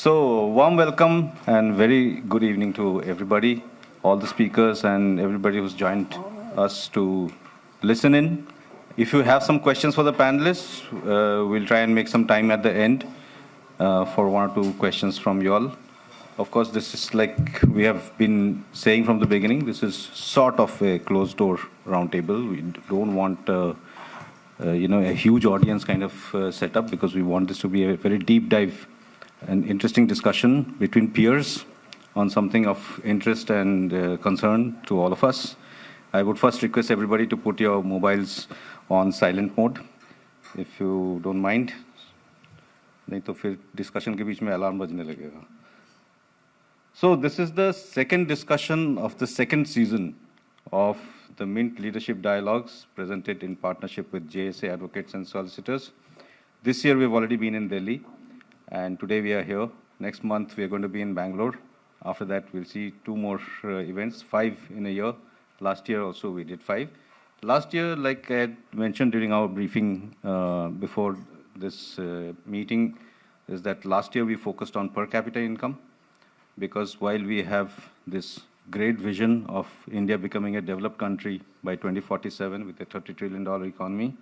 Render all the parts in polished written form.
So, warm welcome and very good evening to everybody, all the speakers and everybody who's joined us to listen in. If you have some questions for the panelists, we'll try and make some time at the end for one or two questions from you all. Of course, this is like we have been saying from the beginning, this is sort of a closed door roundtable. We don't want a huge audience kind of setup because we want this to be a very deep dive an interesting discussion between peers on something of interest and concern to all of us. I would first request everybody to put your mobiles on silent mode, if you don't mind. नहीं तो फिर discussion के बीच में alarm बजने लगेगा. So this is the second discussion of the second season of the Mint Leadership Dialogues presented in partnership with JSA Advocates and Solicitors. This year we've already been in Delhi. And today we are here. Next month we are going to be in Bangalore. After that we'll see two more events, 5 in a year. Last year also we did 5. Last year, like I had mentioned during our briefing before this meeting, is that last year we focused on per capita income, because while we have this great vision of India becoming a developed country by 2047 with a $30 trillion economy,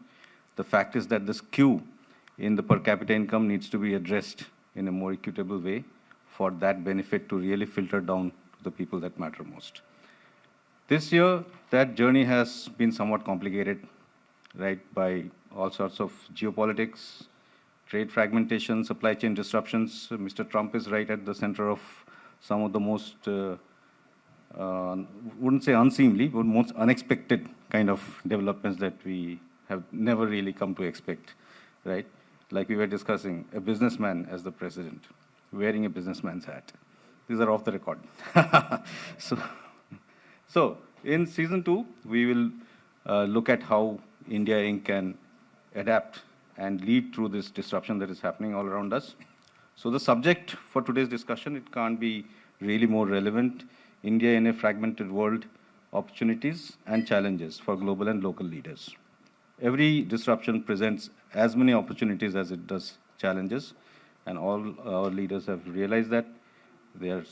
the fact is that this skew in the per capita income needs to be addressed in a more equitable way for that benefit to really filter down to the people that matter most. This year, that journey has been somewhat complicated, right, by all sorts of geopolitics, trade fragmentation, supply chain disruptions. Mr. Trump is right at the center of some of the most, wouldn't say unseemly, but most unexpected kind of developments that we have never really come to expect, right? Like we were discussing, a businessman as the president, wearing a businessman's hat. These are off the record. So in season 2, we will look at how India Inc. can adapt and lead through this disruption that is happening all around us. So the subject for today's discussion, it can't be really more relevant. India in a fragmented world, opportunities and challenges for global and local leaders. Every disruption presents as many opportunities as it does challenges, and all our leaders have realized that. They are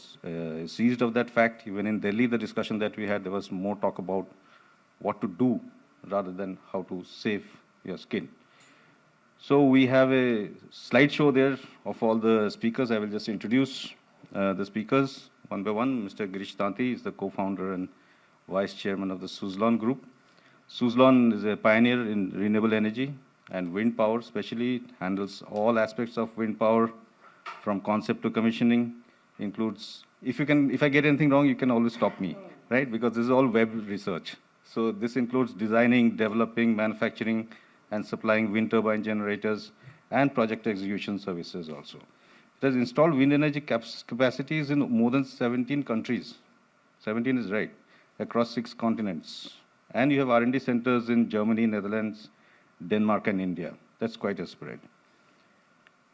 seized of that fact. Even in Delhi, the discussion that we had, there was more talk about what to do rather than how to save your skin. So we have a slideshow there of all the speakers. I will just introduce the speakers one by one. Mr. Girish Tanti is the co-founder and vice chairman of the Suzlon Group. Suzlon is a pioneer in renewable energy and wind power, especially. It handles all aspects of wind power from concept to commissioning, includes, if I get anything wrong, you can always stop me, right? Because this is all web research. So this includes designing, developing, manufacturing, and supplying wind turbine generators and project execution services also. It has installed wind energy capacities in more than 17 countries. 17 is right, across 6 continents. And you have R&D centers in Germany, Netherlands, Denmark, and India. That's quite a spread.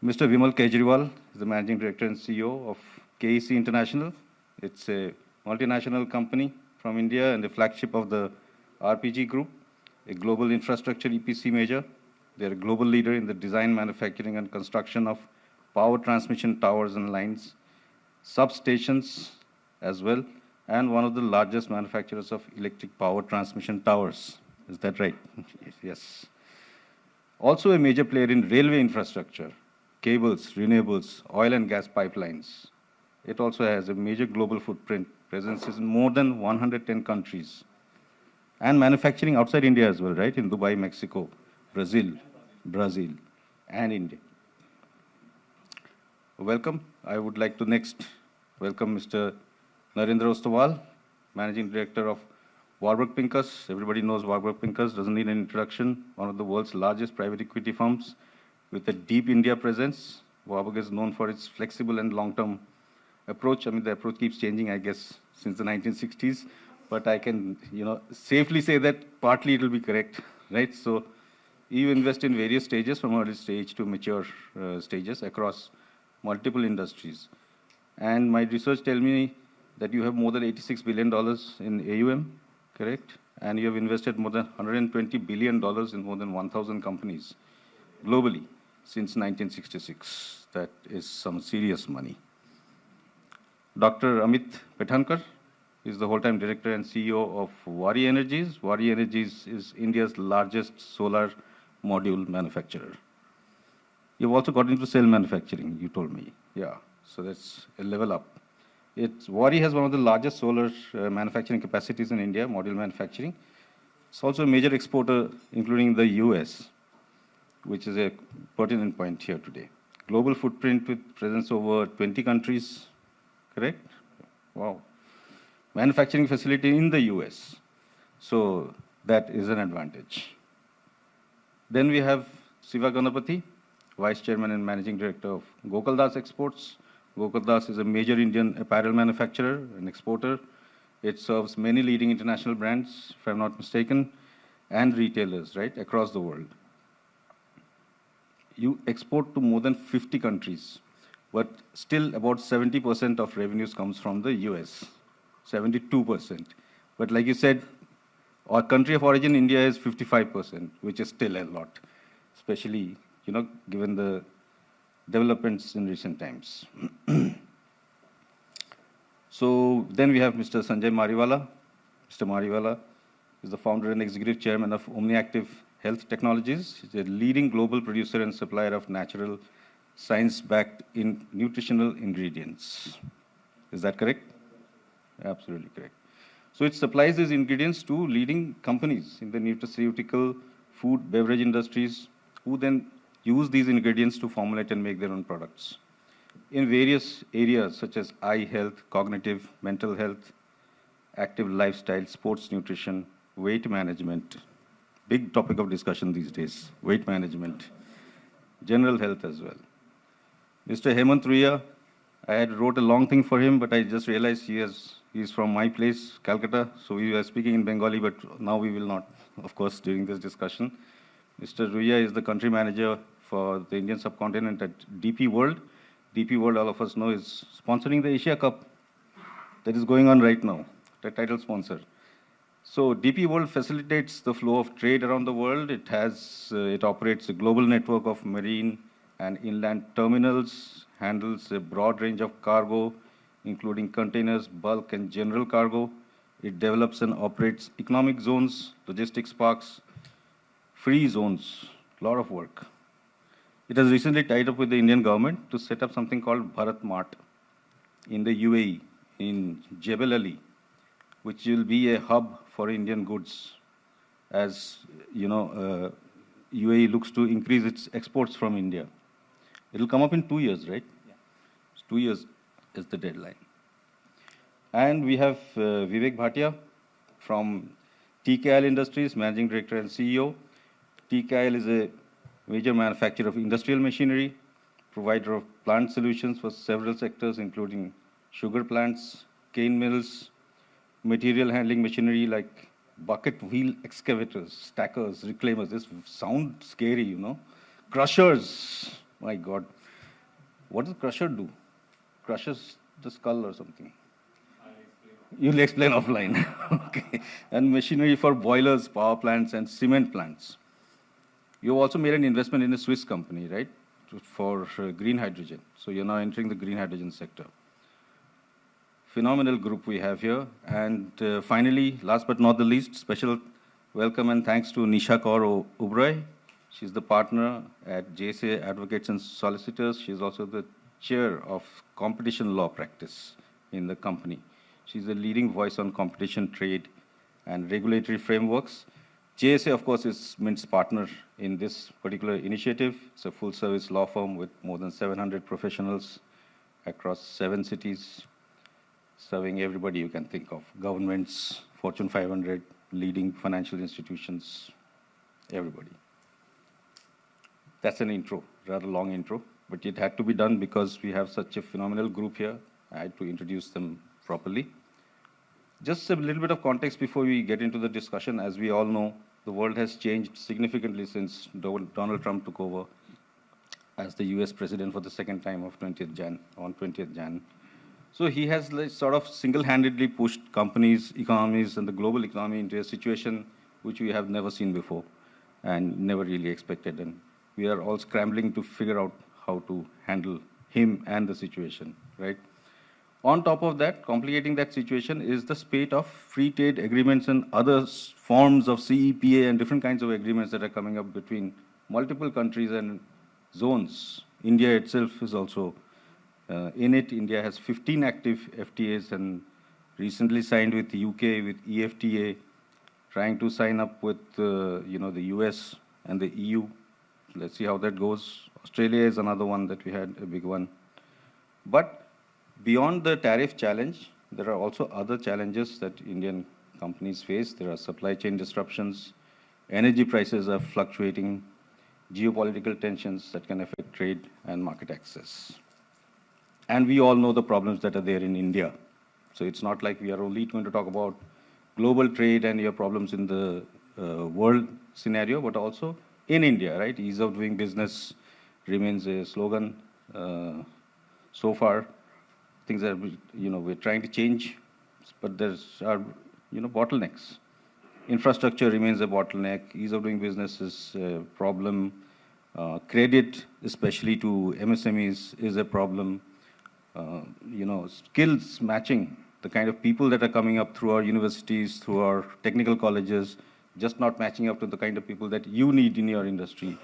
Mr. Vimal Kejriwal is the managing director and CEO of KEC International. It's a multinational company from India and the flagship of the RPG Group, a global infrastructure EPC major. They're a global leader in the design, manufacturing, and construction of power transmission towers and lines, substations as well, and one of the largest manufacturers of electric power transmission towers. Is that right? Yes. Also a major player in railway infrastructure, cables, renewables, oil and gas pipelines. It also has a major global footprint, presences in more than 110 countries, and manufacturing outside India as well, right? In Dubai, Mexico, Brazil, and India. Welcome. I would like to next welcome Mr. Narendra Ostwal, Managing Director of Warburg Pincus. Everybody knows Warburg Pincus, doesn't need an introduction. One of the world's largest private equity firms with a deep India presence. Warburg is known for its flexible and long-term approach. I mean, the approach keeps changing, I guess, since the 1960s. But I can, safely say that partly it will be correct, right? So you invest in various stages, from early stage to mature stages across multiple industries. And my research tells me that you have more than $86 billion in AUM, correct? And you have invested more than $120 billion in more than 1,000 companies globally since 1966. That is some serious money, Dr. Amit Pethankar is the whole-time director and CEO of Wari Energies. Wari Energies is India's largest solar module manufacturer. You've also got into cell manufacturing, you told me. Yeah, so that's a level up. Wari has one of the largest solar manufacturing capacities in India, module manufacturing. It's also a major exporter, including the US, which is a pertinent point here today. Global footprint with presence over 20 countries, correct? Wow. Manufacturing facility in the US. So that is an advantage. Then we have Siva Ganapathy, Vice Chairman and Managing Director of Gokaldas Exports. Gokaldas is a major Indian apparel manufacturer and exporter. It serves many leading international brands, if I'm not mistaken, and retailers, right, across the world. You export to more than 50 countries, but still about 70% of revenues comes from the US, 72%. But like you said, our country of origin, India, is 55%, which is still a lot, especially, given the developments in recent times. So then we have Mr. Sanjay Mariwala. Mr. Mariwala is the founder and executive chairman of OmniActive Health Technologies. He's a leading global producer and supplier of natural, science-backed nutritional ingredients. Is that correct? Absolutely correct. So it supplies these ingredients to leading companies in the nutraceutical, food, beverage industries, who then use these ingredients to formulate and make their own products in various areas such as eye health, cognitive, mental health, active lifestyle, sports nutrition, weight management. Big topic of discussion these days, weight management, general health as well. Mr. Hemant Ruya, I had wrote a long thing for him, but I just realized he's from my place, Calcutta, so we were speaking in Bengali, but now we will not, of course, during this discussion. Mr. Ruya is the country manager for the Indian subcontinent at DP World. DP World, all of us know, is sponsoring the Asia Cup that is going on right now, the title sponsor. So DP World facilitates the flow of trade around the world. It operates a global network of marine and inland terminals, handles a broad range of cargo, including containers, bulk, and general cargo. It develops and operates economic zones, logistics parks, free zones, a lot of work. It has recently tied up with the Indian government to set up something called Bharat Mart in the UAE, in Jebel Ali, which will be a hub for Indian goods as, UAE looks to increase its exports from India. It will come up in 2 years, right? Yeah. 2 years is the deadline. And we have Vivek Bhatia from TKL Industries, Managing Director and CEO. TKL is a major manufacturer of industrial machinery, provider of plant solutions for several sectors, including sugar plants, cane mills, material handling machinery like bucket wheel excavators, stackers, reclaimers. This sounds scary, Crushers, my God. What does crusher do? Crushes the skull or something? You'll explain offline. Okay. And machinery for boilers, power plants, and cement plants. You also made an investment in a Swiss company, right, for green hydrogen. So you're now entering the green hydrogen sector. Phenomenal group we have here. And finally, last but not the least, special welcome and thanks to Nisha Kaur Ubroi. She's the partner at JSA Advocates and Solicitors. She's also the chair of competition law practice in the company. She's a leading voice on competition, trade, and regulatory frameworks. JSA, of course, is Mint's partner in this particular initiative. It's a full-service law firm with more than 700 professionals across 7 cities, serving everybody you can think of, governments, Fortune 500, leading financial institutions, everybody. That's an intro, rather long intro, but it had to be done because we have such a phenomenal group here. I had to introduce them properly. Just a little bit of context before we get into the discussion. As we all know, the world has changed significantly since Donald Trump took over as the US president for the second time on 20th Jan. So he has sort of single-handedly pushed companies, economies, and the global economy into a situation which we have never seen before and never really expected. And we are all scrambling to figure out how to handle him and the situation, right? On top of that, complicating that situation is the spate of free trade agreements and other forms of CEPA and different kinds of agreements that are coming up between multiple countries and zones. India itself is also in it. India has 15 active FTAs and recently signed with the UK, with EFTA, trying to sign up with the US and the EU. Let's see how that goes. Australia is another one that we had, a big one. But beyond the tariff challenge, there are also other challenges that Indian companies face. There are supply chain disruptions, energy prices are fluctuating, geopolitical tensions that can affect trade and market access. And we all know the problems that are there in India. So it's not like we are only going to talk about global trade and your problems in the world scenario, but also in India, right? Ease of doing business remains a slogan. So far, things are, we're trying to change, but there's bottlenecks. Infrastructure remains a bottleneck. Ease of doing business is a problem. Credit, especially to MSMEs, is a problem. Skills matching, the kind of people that are coming up through our universities, through our technical colleges, just not matching up to the kind of people that you need in your industry.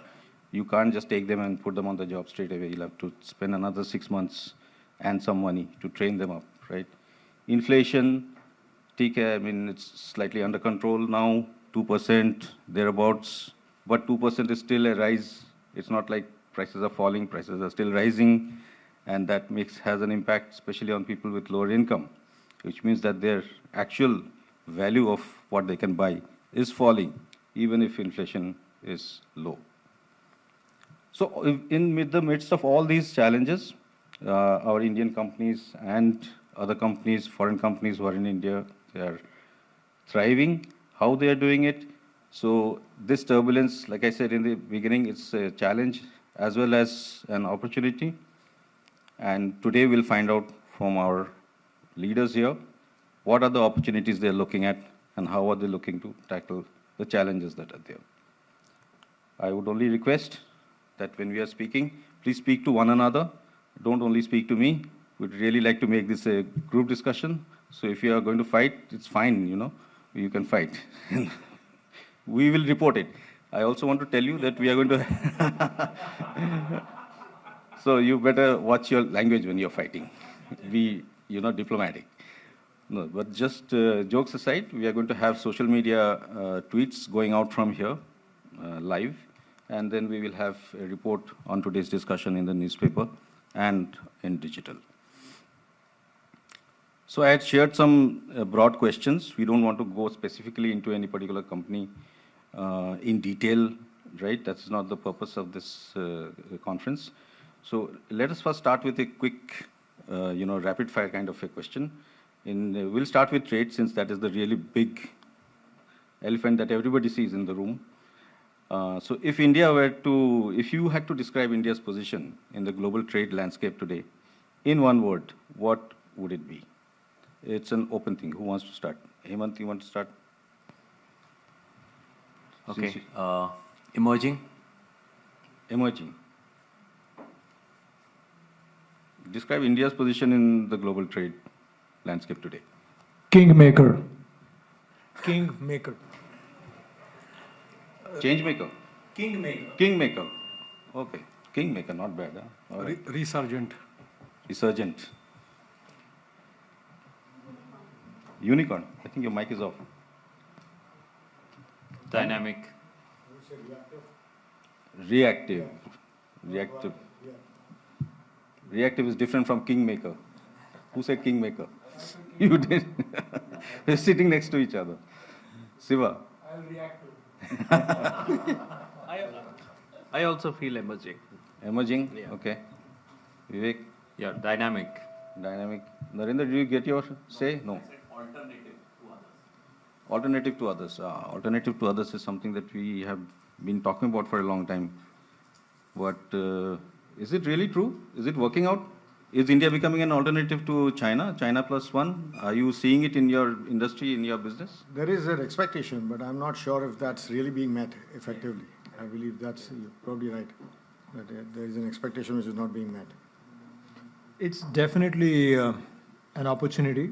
You can't just take them and put them on the job straight away. You'll have to spend another 6 months and some money to train them up, right? Inflation, TK, I mean, it's slightly under control now, 2%, thereabouts, but 2% is still a rise. It's not like prices are falling, prices are still rising, and that has an impact, especially on people with lower income, which means that their actual value of what they can buy is falling, even if inflation is low. So in the midst of all these challenges, our Indian companies and other companies, foreign companies who are in India, they are thriving. How they are doing it? So this turbulence, like I said in the beginning, it's a challenge as well as an opportunity. And today we'll find out from our leaders here, what are the opportunities they're looking at and how are they looking to tackle the challenges that are there. I would only request that when we are speaking, please speak to one another. Don't only speak to me. We'd really like to make this a group discussion. So if you are going to fight, it's fine, you can fight. We will report it. I also want to tell you that we are going to... So you better watch your language when you're fighting. Be, diplomatic. No, but just jokes aside, we are going to have social media tweets going out from here, live, and then we will have a report on today's discussion in the newspaper and in digital. So I had shared some broad questions. We don't want to go specifically into any particular company in detail, right? That's not the purpose of this conference. So let us first start with a quick, rapid fire kind of a question. We'll start with trade, since that is the really big elephant that everybody sees in the room. So if you had to describe India's position in the global trade landscape today, in one word, what would it be? It's an open thing. Who wants to start? Hemant, you want to start? Okay. Emerging. Emerging. Describe India's position in the global trade landscape today. Kingmaker. Kingmaker. Changemaker. Kingmaker. Kingmaker. Okay. Kingmaker, not bad. Huh? All right. Resurgent. Resurgent. Unicorn. I think your mic is off. Dynamic. Reactive. Reactive. Reactive is different from Kingmaker. Who said Kingmaker? You did. We're sitting next to each other. Siva. I'll react to it. I also feel emerging. Emerging? Yeah. Okay. Vivek? Yeah, dynamic. Dynamic. Narendra, did you get your say? No. Alternative to others. Alternative to others is something that we have been talking about for a long time. But is it really true? Is it working out? Is India becoming an alternative to China? China plus one? Are you seeing it in your industry, in your business? There is an expectation, but I'm not sure if that's really being met effectively. I believe that's you're probably right. That there is an expectation which is not being met. It's definitely an opportunity.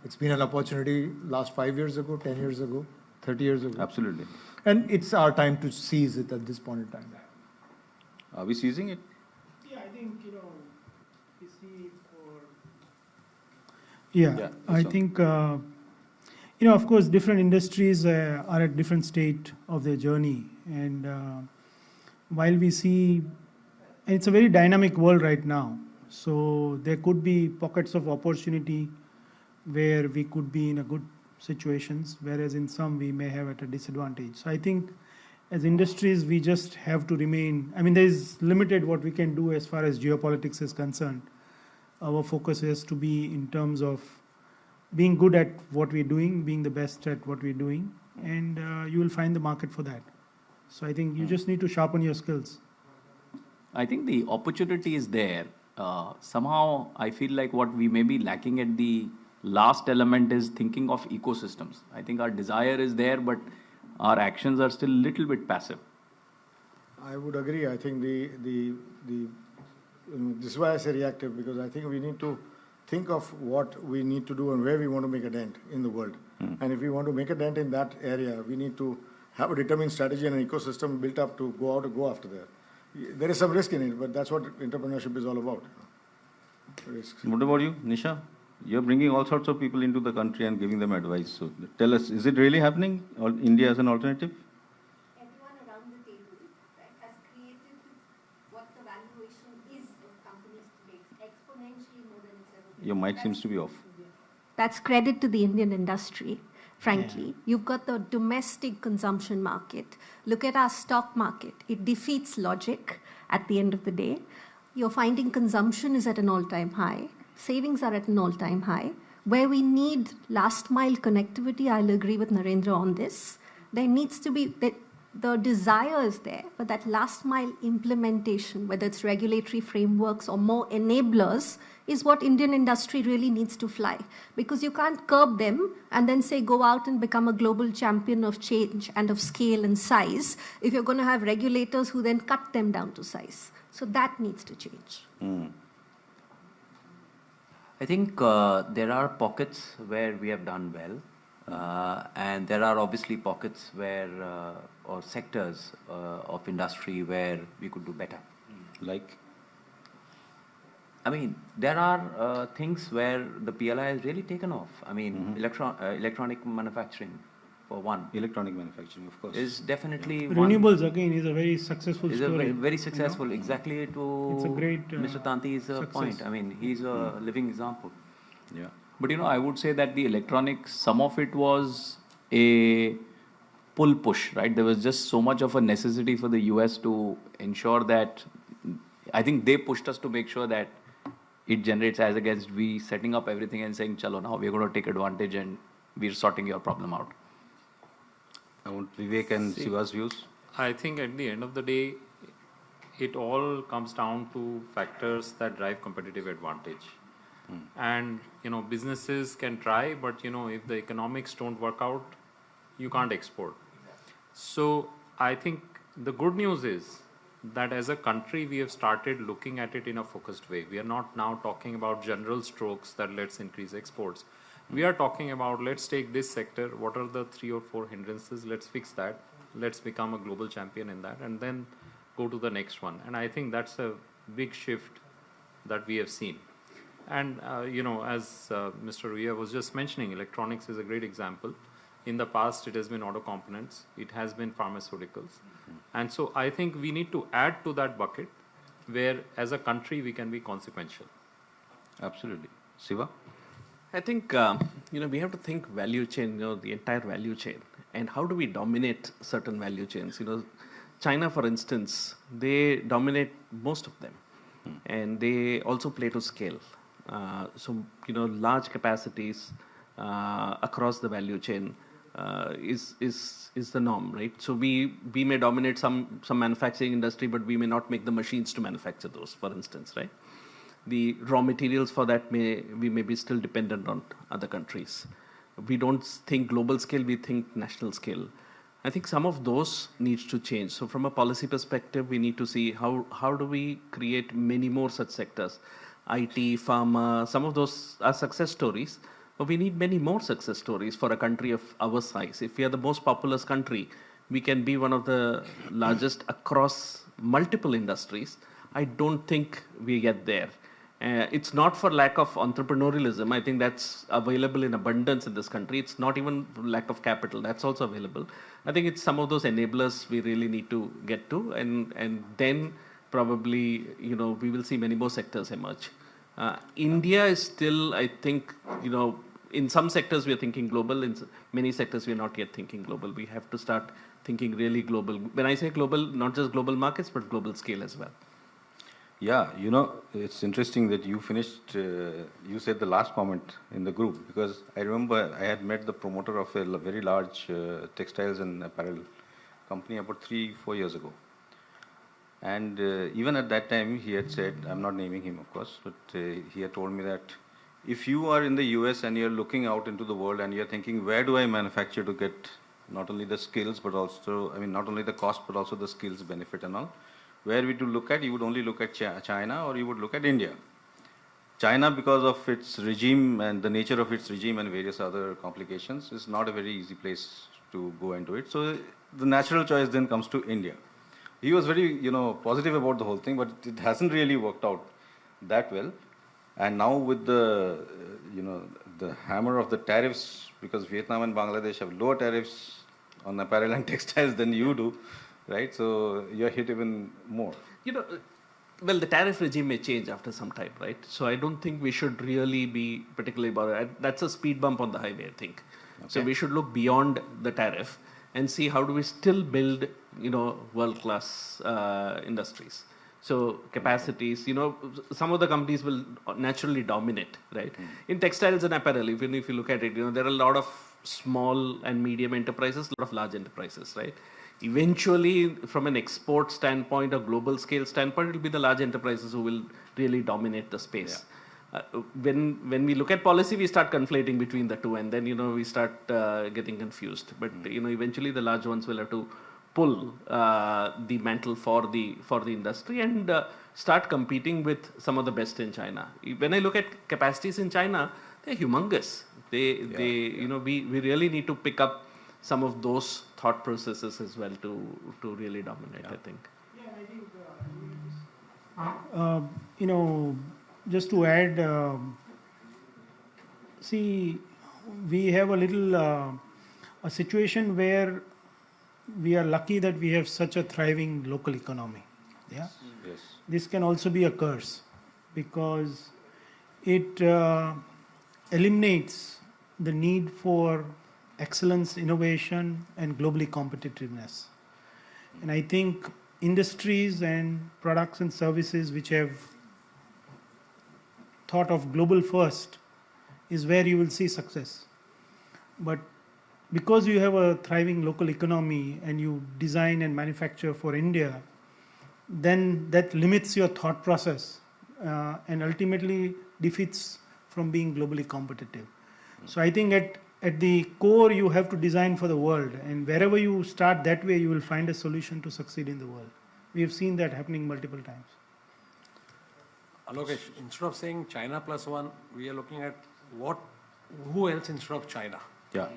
It's been an opportunity last 5 years ago, 10 years ago, 30 years ago. Absolutely. And it's our time to seize it at this point in time. Are we seizing it? Yeah, I think, you see for... Yeah, Yeah, this I one. think, of course, different industries are at different state of their journey. And while we see, and it's a very dynamic world right now, so there could be pockets of opportunity where we could be in a good situations, whereas in some we may have at a disadvantage. So I think as industries, we just have to remain, there is limited what we can do as far as geopolitics is concerned. Our focus has to be in terms of being good at what we're doing, being the best at what we're doing, and you will find the market for that. So I think you just need to sharpen your skills. I think the opportunity is there. Somehow, I feel like what we may be lacking at the last element is thinking of ecosystems. I think our desire is there, but our actions are still a little bit passive. I would agree. I think this is why I say reactive, because I think we need to think of what we need to do and where we want to make a dent in the world. And if we want to make a dent in that area, we need to have a determined strategy and an ecosystem built up to go after that. There is some risk in it, but that's what entrepreneurship is all about. Risks. What about you, Nisha? You're bringing all sorts of people into the country and giving them advice. So tell us, is it really happening, India as an alternative? Everyone around the table, right, has created what the valuation is of companies today, exponentially more than it's ever been. Your mic seems to be off. That's credit to the Indian industry, frankly. You've got the domestic consumption market. Look at our stock market. It defeats logic at the end of the day. You're finding consumption is at an all-time high. Savings are at an all-time high. Where we need last-mile connectivity, I'll agree with Narendra on this. There needs to be, the desire is there, but that last-mile implementation, whether it's regulatory frameworks or more enablers, is what Indian industry really needs to fly. Because you can't curb them and then say go out and become a global champion of change and of scale and size if you're going to have regulators who then cut them down to size. So that needs to change. I think there are pockets where we have done well, and there are obviously pockets where, or sectors of industry where we could do better. Like? There are things where the PLI has really taken off. Electronic manufacturing, for one, Electronic manufacturing, of course. is definitely one. Renewables, again, is a very successful Is story. very successful, exactly to It's a great, Mr. Tanti's success. point. He's a living example. Yeah. But I would say that the electronics, some of it was a pull push, right? There was just so much of a necessity for the US to ensure that, I think they pushed us to make sure that it generates, as against we setting up everything and saying, chalo, now we're going to take advantage and we're sorting your problem out. I want Vivek and Siva's views. I think at the end of the day, it all comes down to factors that drive competitive advantage. And, businesses can try, but, if the economics don't work out, you can't export. So I think the good news is that as a country, we have started looking at it in a focused way. We are not now talking about general strokes that let's increase exports. We are talking about, let's take this sector, what are the 3 or 4 hindrances, let's fix that, let's become a global champion in that, and then go to the next one. And I think that's a big shift that we have seen. And, as Mr. Ruia was just mentioning, electronics is a great example. In the past, it has been auto components, it has been pharmaceuticals. And so I think we need to add to that bucket where, as a country, we can be consequential. Absolutely. Siva? I think, we have to think value chain, the entire value chain. And how do we dominate certain value chains? China, for instance, they dominate most of them. And they also play to scale. Large capacities across the value chain is the norm, right? So we may dominate some manufacturing industry, but we may not make the machines to manufacture those, for instance, right? The raw materials for that we may be still dependent on other countries. We don't think global scale, we think national scale. I think some of those needs to change. So from a policy perspective, we need to see how do we create many more such sectors. IT, pharma, some of those are success stories. But we need many more success stories for a country of our size. If we are the most populous country, we can be one of the largest across multiple industries. I don't think we get there. It's not for lack of entrepreneurialism. I think that's available in abundance in this country. It's not even lack of capital. That's also available. I think it's some of those enablers we really need to get to, and then probably we will see many more sectors emerge. India is still, I think, in some sectors we are thinking global. In many sectors we are not yet thinking global. We have to start thinking really global. When I say global, not just global markets, but global scale as well. Yeah, it's interesting that you finished, you said the last comment in the group, because I remember I had met the promoter of a very large textiles and apparel company about 3-4 years ago. And even at that time, he had said, I'm not naming him, of course, but he had told me that if you are in the US and you're looking out into the world and you're thinking, where do I manufacture to get not only the skills, but also, not only the cost, but also the skills benefit and all, where we to look at, you would only look at China or you would look at India. China, because of its regime and the nature of its regime and various other complications, is not a very easy place to go into it. So the natural choice then comes to India. He was very, positive about the whole thing, but it hasn't really worked out that well. And now with the, the hammer of the tariffs, because Vietnam and Bangladesh have lower tariffs on apparel and textiles than you do, right? So you're hit even more. Well, the tariff regime may change after some time, right? So I don't think we should really be particularly bothered. That's a speed bump on the highway, I think. Okay. So we should look beyond the tariff and see how do we still build, world-class industries. So capacities, some of the companies will naturally dominate, right? In textiles and apparel, even if you look at it, there are a lot of small and medium enterprises, a lot of large enterprises, right? Eventually, from an export standpoint or global scale standpoint, it will be the large enterprises who will really dominate the space. Yeah. When we look at policy, we start conflating between the two, and then we start getting confused. But eventually, the large ones will have to pull the mantle for the industry and start competing with some of the best in China. When I look at capacities in China, they're humongous. We really need to pick up some of those thought processes as well to really dominate, I think. Yeah, I think, just to add, see, we have a little, a situation where we are lucky that we have such a thriving local economy. Yeah. Yes. This can also be a curse because it eliminates the need for excellence, innovation, and globally competitiveness. And I think industries and products and services which have thought of global first is where you will see success. But because you have a thriving local economy and you design and manufacture for India, then that limits your thought process and ultimately defeats from being globally competitive. So I think at the core, you have to design for the world, and wherever you start that way, you will find a solution to succeed in the world. We have seen that happening multiple times. Alokesh, instead of saying China plus one, we are looking at who else instead of China. Yeah.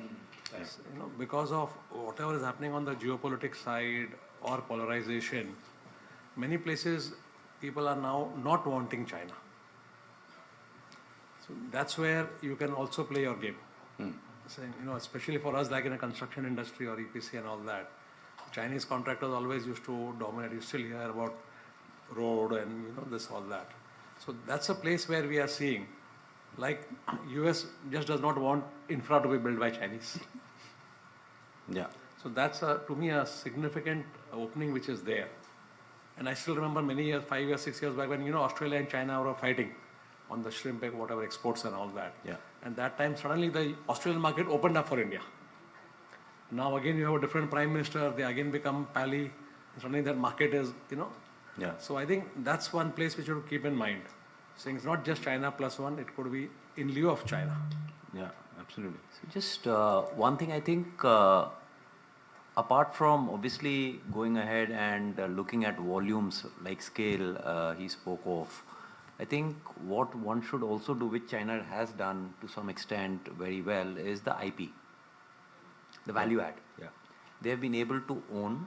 Yes. Because of whatever is happening on the geopolitics side or polarization, many places people are now not wanting China. So that's where you can also play your game. Saying, especially for us, like in a construction industry or EPC and all that, Chinese contractors always used to dominate. You still hear about road and this, all that. So that's a place where we are seeing, like US just does not want infra to be built by Chinese. Yeah. So that's to me a significant opening which is there. And I still remember many years, 5 years, 6 years back when Australia and China were fighting on the shrimp, whatever exports and all that. Yeah. And that time suddenly the Australian market opened up for India. Now again you have a different prime minister, they again become pally, and suddenly that market is, Yeah. So I think that's one place which you have to keep in mind. Saying it's not just China plus one, it could be in lieu of China. Yeah, absolutely. So just one thing I think, apart from obviously going ahead and looking at volumes like scale he spoke of, I think what one should also do, which China has done to some extent very well, is the IP, the value add. Yeah. They have been able to own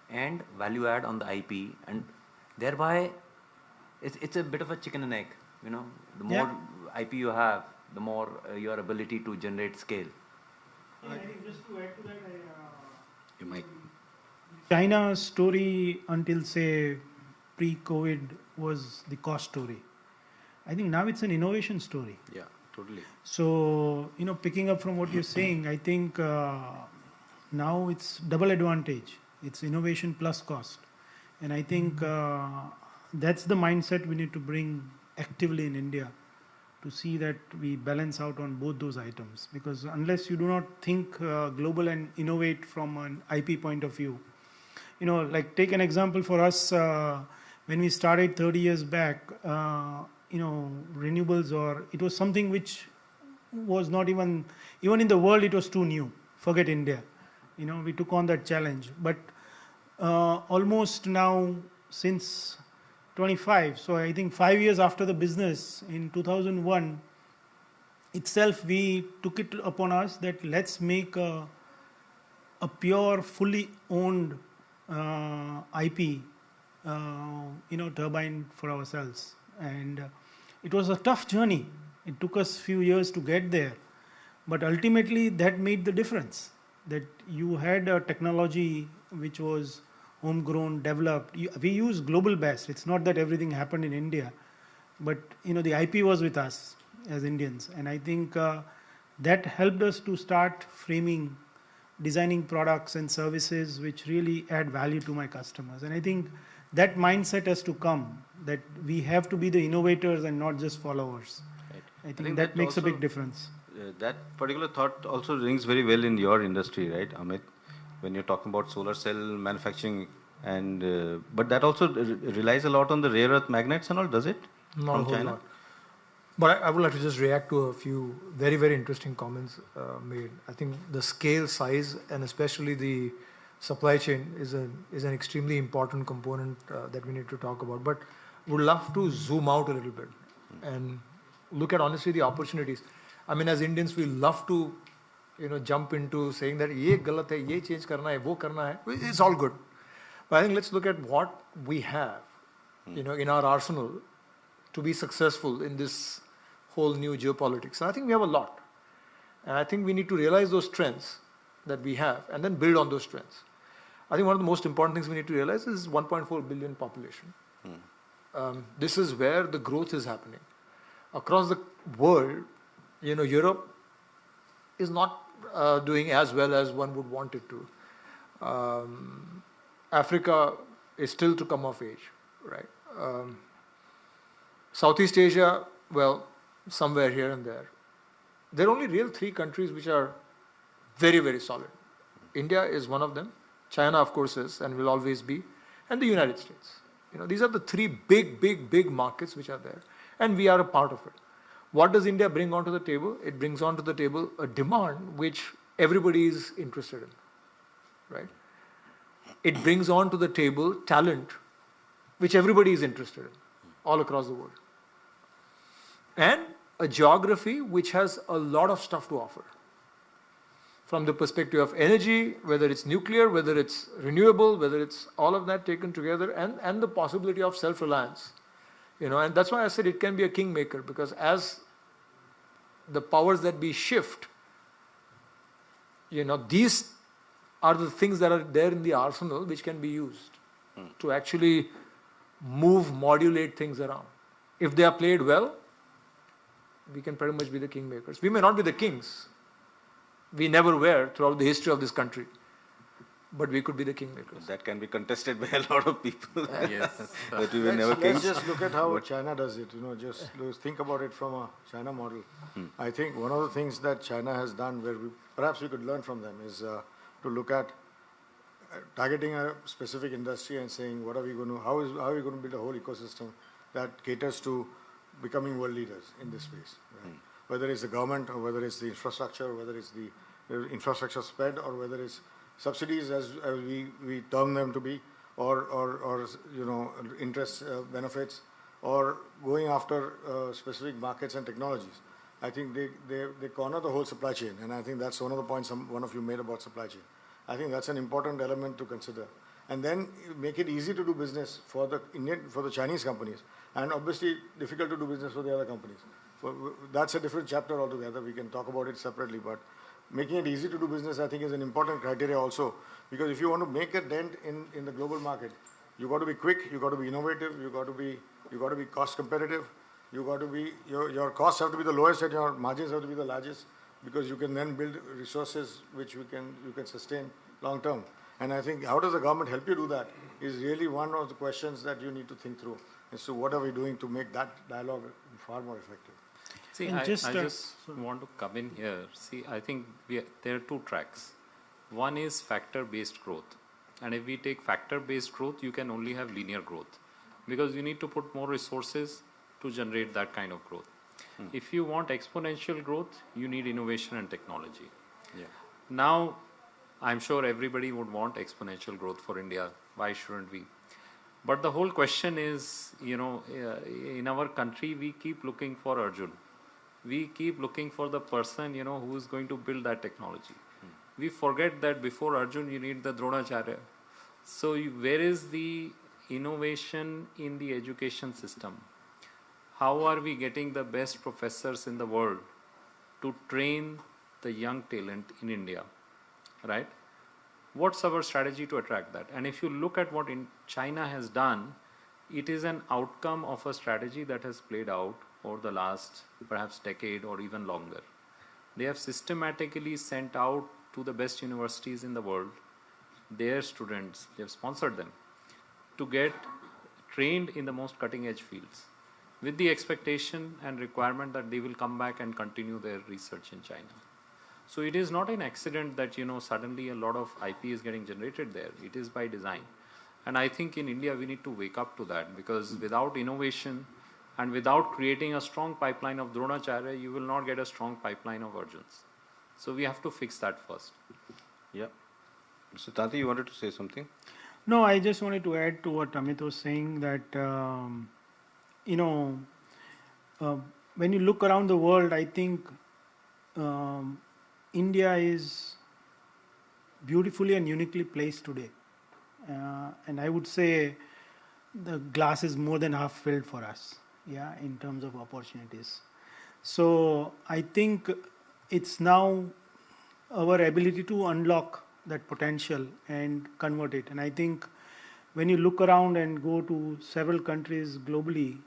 and value add on the IP, and thereby it's a bit of a chicken and egg. You know, the more IP you have, the more your ability to generate scale. Just to add to that, You might. China's story until say pre-COVID was the cost story. I think now it's an innovation story. Yeah, totally. So, picking up from what you're saying, I think now it's double advantage. It's innovation plus cost. And I think that's the mindset we need to bring actively in India to see that we balance out on both those items. Because unless you do not think global and innovate from an IP point of view, like take an example for us, when we started 30 years back, renewables, or it was something which was not even in the world, it was too new. Forget India. We took on that challenge. But almost now since 25, so I think 5 years after the business in 2001 itself, we took it upon us that let's make a pure, fully owned IP, turbine for ourselves. And it was a tough journey. It took us few years to get there, but ultimately that made the difference. That you had a technology which was homegrown, developed. We use global best. It's not that everything happened in India, but the IP was with us as Indians, and I think that helped us to start designing products and services which really add value to my customers. And I think that mindset has to come, that we have to be the innovators and not just followers. Right. I think that makes a big difference. That particular thought also rings very well in your industry, right, Amit? When you're talking about solar cell manufacturing, and but that also relies a lot on the rare earth magnets and all, does it? Not from a whole China? lot. But I would like to just react to a few very, very interesting comments made. I think the scale, size, and especially the supply chain is an extremely important component that we need to talk about. But would love to zoom out a little bit and look at honestly the opportunities. I mean, as Indians, we love to jump into saying that ye galat hai, ye change karna hai, wo karna hai. It's all good. But I think let's look at what we have, in our arsenal to be successful in this whole new geopolitics. And I think we have a lot. And I think we need to realize those strengths that we have and then build on those strengths. I think one of the most important things we need to realize is 1.4 billion population. This is where the growth is happening. Across the world, Europe is not doing as well as one would want it to. Africa is still to come of age, right? Southeast Asia, well, somewhere here and there. There are only real 3 countries which are very, very solid. India is one of them. China, of course, is and will always be. And the United States. These are the 3 big markets which are there. And we are a part of it. What does India bring onto the table? It brings onto the table a demand which everybody is interested in, right? It brings onto the table talent which everybody is interested in all across the world. And a geography which has a lot of stuff to offer. From the perspective of energy, whether it's nuclear, whether it's renewable, whether it's all of that taken together, and the possibility of self-reliance. And that's why I said it can be a kingmaker, because as the powers that be shift, these are the things that are there in the arsenal which can be used to actually modulate things around. If they are played well, we can pretty much be the kingmakers. We may not be the kings. We never were throughout the history of this country. But we could be the kingmakers. That can be contested by a lot of people. Yes. That we were never Let's kings. just look at how China does it. Just think about it from a China model. I think one of the things that China has done, where perhaps we could learn from them, is to look at targeting a specific industry and saying, how are we going to build a whole ecosystem that caters to becoming world leaders in this space, right? Whether it's the government, or whether it's the infrastructure, whether it's the infrastructure spend, or whether it's subsidies as we term them to be, or interest benefits, or going after specific markets and technologies. I think they corner the whole supply chain, and I think that's one of the points one of you made about supply chain. I think that's an important element to consider. And then make it easy to do business for the Chinese companies, and obviously difficult to do business for the other companies. That's a different chapter altogether. We can talk about it separately, but making it easy to do business, I think, is an important criteria also, because if you want to make a dent in the global market, you got to be quick, you got to be innovative, you got to be cost competitive, you got to be your costs have to be the lowest and your margins have to be the largest, because you can then build resources which you can sustain long term. And I think how does the government help you do that is really one of the questions that you need to think through as to what are we doing to make that dialogue far more effective. See, I just want to come in here. See, I think there are two tracks. One is factor-based growth. And if we take factor-based growth, you can only have linear growth, because you need to put more resources to generate that kind of growth. If you want exponential growth, you need innovation and technology. Yeah. Now, I'm sure everybody would want exponential growth for India. Why shouldn't we? But the whole question is, in our country, we keep looking for Arjun. We keep looking for the person, who is going to build that technology. We forget that before Arjun, you need the Dronacharya. So where is the innovation in the education system? How are we getting the best professors in the world to train the young talent in India, right? What's our strategy to attract that? And if you look at what China has done, it is an outcome of a strategy that has played out over the last perhaps decade or even longer. They have systematically sent out to the best universities in the world their students, they have sponsored them to get trained in the most cutting edge fields, with the expectation and requirement that they will come back and continue their research in China. So it is not an accident that suddenly a lot of IP is getting generated there. It is by design. And I think in India we need to wake up to that, because without innovation and without creating a strong pipeline of Dronacharya, you will not get a strong pipeline of Arjuns. So we have to fix that first. Yeah. Mr. Tati, you wanted to say something? No, I just wanted to add to what Amit was saying that, when you look around the world, I think India is beautifully and uniquely placed today. And I would say the glass is more than half filled for us, in terms of opportunities. So I think it's now our ability to unlock that potential and convert it. And I think when you look around and go to several countries globally,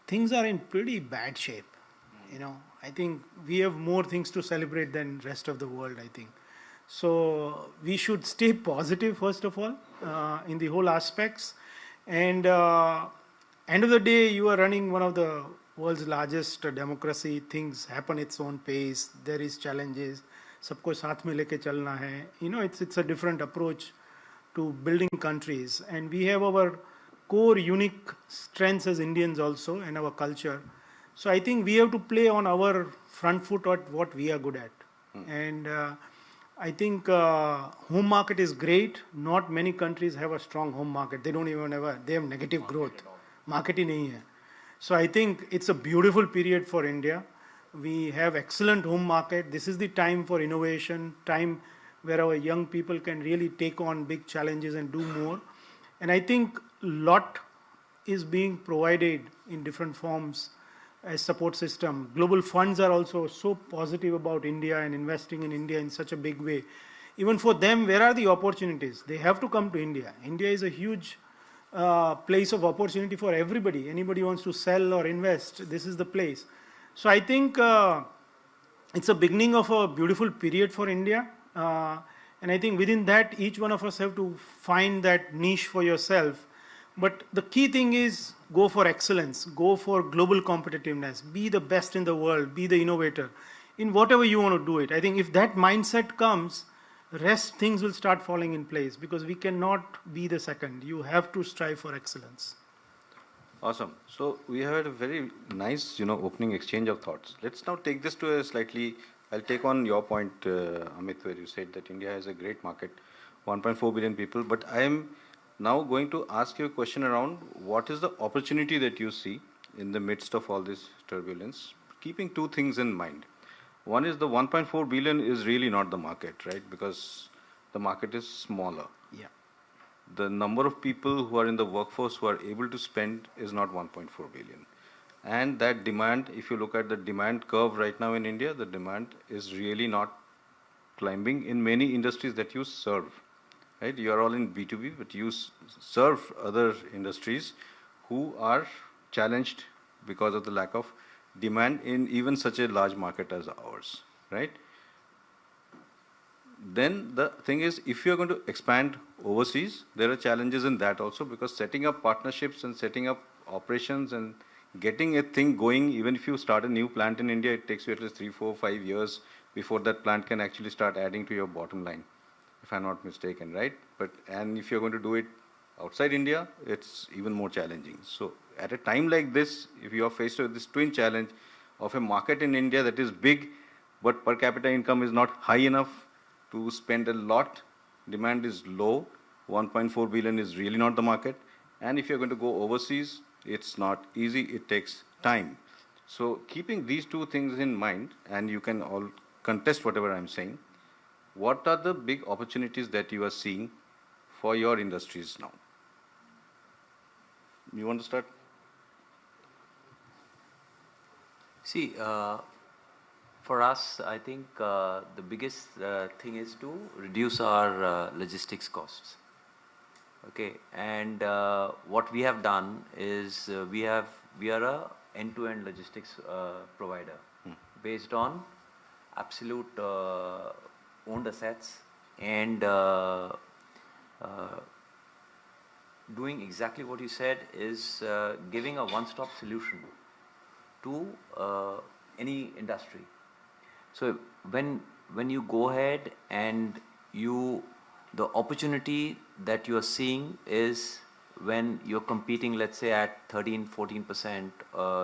things are in pretty bad shape. I think we have more things to celebrate than rest of the world, I think. So we should stay positive, first of all, in the whole aspects. And end of the day, you are running one of the world's largest democracy. Things happen its own pace. There is challenges. सबको साथ में लेके चलना है. It's a different approach to building countries. And we have our core unique strengths as Indians also, and our culture. So I think we have to play on our front foot at what we are good at. And I think home market is great. Not many countries have a strong home market. They don't even they have negative growth. Market ही नहीं है. So I think it's a beautiful period for India. We have excellent home market. This is the time for innovation, time where our young people can really take on big challenges and do more. And I think a lot is being provided in different forms as support system. Global funds are also so positive about India and investing in India in such a big way. Even for them, where are the opportunities? They have to come to India. India is a huge place of opportunity for everybody. Anybody wants to sell or invest, this is the place. So I think it's a beginning of a beautiful period for India. And I think within that, each one of us have to find that niche for yourself. But the key thing is go for excellence, go for global competitiveness, be the best in the world, be the innovator in whatever you want to do it. I think if that mindset comes, rest things will start falling in place, because we cannot be the second. You have to strive for excellence. Awesome. So we had a very nice, opening exchange of thoughts. Let's now take this to a slightly, I'll take on your point, Amit, where you said that India has a great market, 1.4 billion people, but I am now going to ask you a question around what is the opportunity that you see in the midst of all this turbulence, keeping two things in mind. One is the 1.4 billion is really not the market, right? Because the market is smaller. Yeah. The number of people who are in the workforce who are able to spend is not 1.4 billion. And that demand, if you look at the demand curve right now in India, the demand is really not climbing in many industries that you serve. Right? You are all in B2B, but you serve other industries who are challenged because of the lack of demand in even such a large market as ours, right? Then the thing is, if you are going to expand overseas, there are challenges in that also, because setting up partnerships and setting up operations and getting a thing going, even if you start a new plant in India, it takes you at least 3, 4, 5 years before that plant can actually start adding to your bottom line, if I'm not mistaken, right? And if you're going to do it outside India, it's even more challenging. So at a time like this, if you are faced with this twin challenge of a market in India that is big, but per capita income is not high enough to spend a lot, demand is low, 1.4 billion is really not the market, and if you're going to go overseas, it's not easy, it takes time. So keeping these two things in mind, and you can all contest whatever I'm saying, what are the big opportunities that you are seeing for your industries now? You want to start? See, for us, I think the biggest thing is to reduce our logistics costs. Okay, and what we have done is we are a end-to-end logistics provider based on absolute owned assets and doing exactly what you said is giving a one-stop solution to any industry. So when you go ahead and the opportunity that you are seeing is when you're competing, let's say at 13-14%,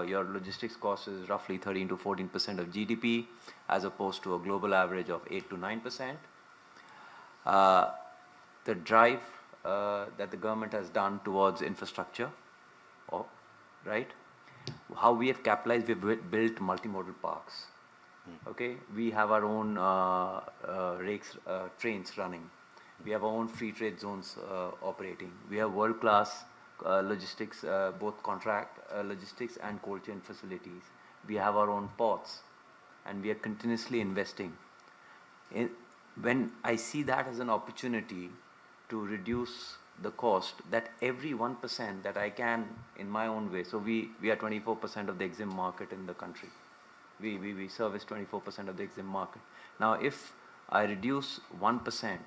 your logistics cost is roughly 13 to 14% of GDP, as opposed to a global average of 8 to 9%. The drive that the government has done towards infrastructure, right? How we have capitalized, we've built multimodal parks. Okay, we have our own trains running. We have our own free trade zones operating. We have world-class logistics, both contract logistics and cold chain facilities. We have our own ports, and we are continuously investing. When I see that as an opportunity to reduce the cost, that every 1% that I can in my own way, so we are 24% of the EXIM market in the country. We service 24% of the EXIM market. Now, if I reduce 1%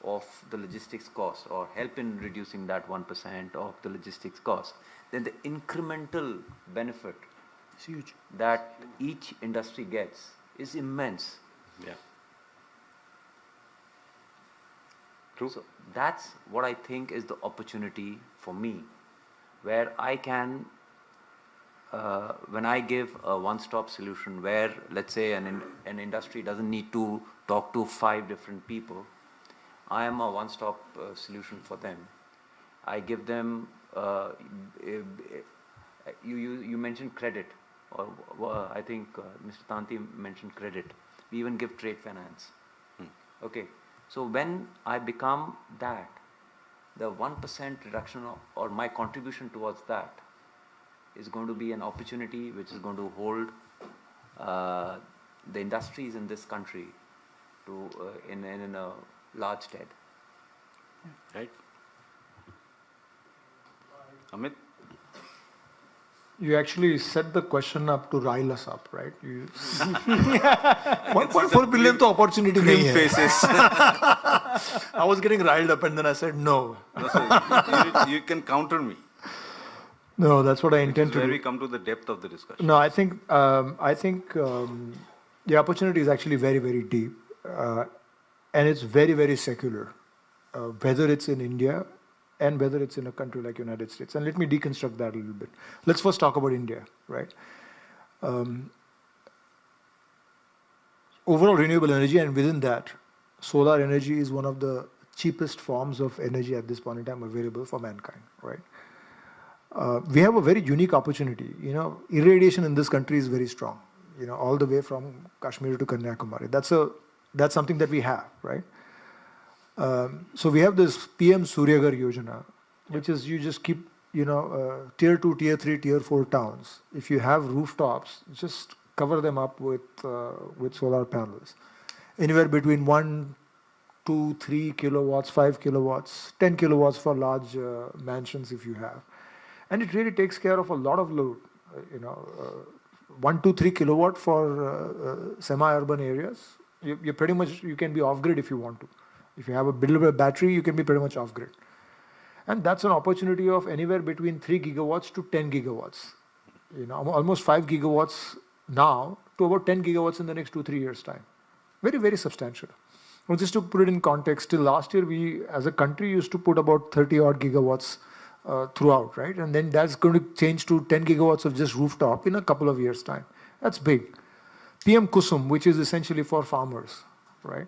of the logistics cost or help in reducing that 1% of the logistics cost, then the incremental benefit It's huge. that each industry gets is immense. Yeah. True. So that's what I think is the opportunity for me, where I can, when I give a one-stop solution where, let's say, an industry doesn't need to talk to 5 different people, I am a one-stop solution for them. I give them, you mentioned credit, or I think Mr. Tanti mentioned credit. We even give trade finance. Okay, so when I become that, the 1% reduction or my contribution towards that is going to be an opportunity which is going to hold the industries in this country to in a large stead. Right. Amit? You actually set the question up to rile us up, right? 1.4 billion to opportunity nahi hai. Faces. I was getting riled up and then I said no. No, so you can counter me. No, that's what I intend to Where do. we come to the depth of the discussion. No, I think the opportunity is actually very, very deep, and it's very, very secular, whether it's in India and whether it's in a country like United States. And let me deconstruct that a little bit. Let's first talk about India, right? Overall renewable energy, and within that, solar energy is one of the cheapest forms of energy at this point in time available for mankind, right? We have a very unique opportunity. Irradiation in this country is very strong. All the way from Kashmir to Kanyakumari. That's something that we have, right? So we have this PM Suryagar Yojana, which is you just keep, tier 2, tier 3, tier 4 towns. If you have rooftops, just cover them up with solar panels. Anywhere between 1, 2, 3 kilowatts, 5 kilowatts, 10 kilowatts for large mansions if you have. And it really takes care of a lot of load, 1 to 3 kilowatt for semi-urban areas. You pretty much, you can be off-grid if you want to. If you have a bit of a battery, you can be pretty much off-grid. And that's an opportunity of anywhere between 3 gigawatts to 10 gigawatts. Almost 5 gigawatts now to about 10 gigawatts in the next 2-3 years' time. Very, very substantial. Well, just to put it in context, till last year, we as a country used to put about 30 odd gigawatts throughout, right? And then that's going to change to 10 gigawatts of just rooftop in a couple of years' time. That's big. PM Kusum, which is essentially for farmers, right,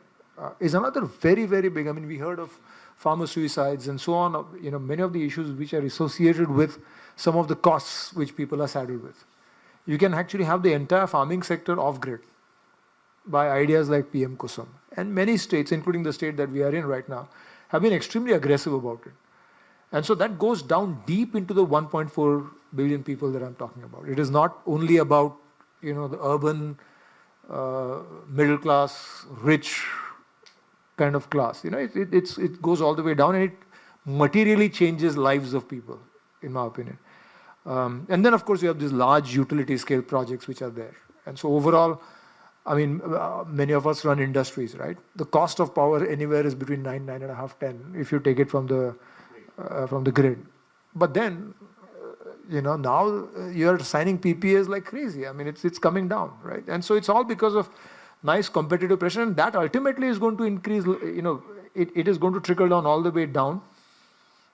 is another very, very big. I mean, we heard of farmer suicides and so on, many of the issues which are associated with some of the costs which people are saddled with. You can actually have the entire farming sector off-grid by ideas like PM Kusum. And many states, including the state that we are in right now, have been extremely aggressive about it. And so that goes down deep into the 1.4 billion people that I'm talking about. It is not only about, the urban, middle class, rich kind of class. It goes all the way down and it materially changes lives of people, in my opinion. And then, of course, you have these large utility scale projects which are there. And so overall, I mean, many of us run industries, right? The cost of power anywhere is between 9.5, 10, if you take it from the grid. But then, now you're signing PPAs like crazy. I mean, it's coming down, right? And so it's all because of nice competitive pressure, and that ultimately is going to increase, it is going to trickle down all the way down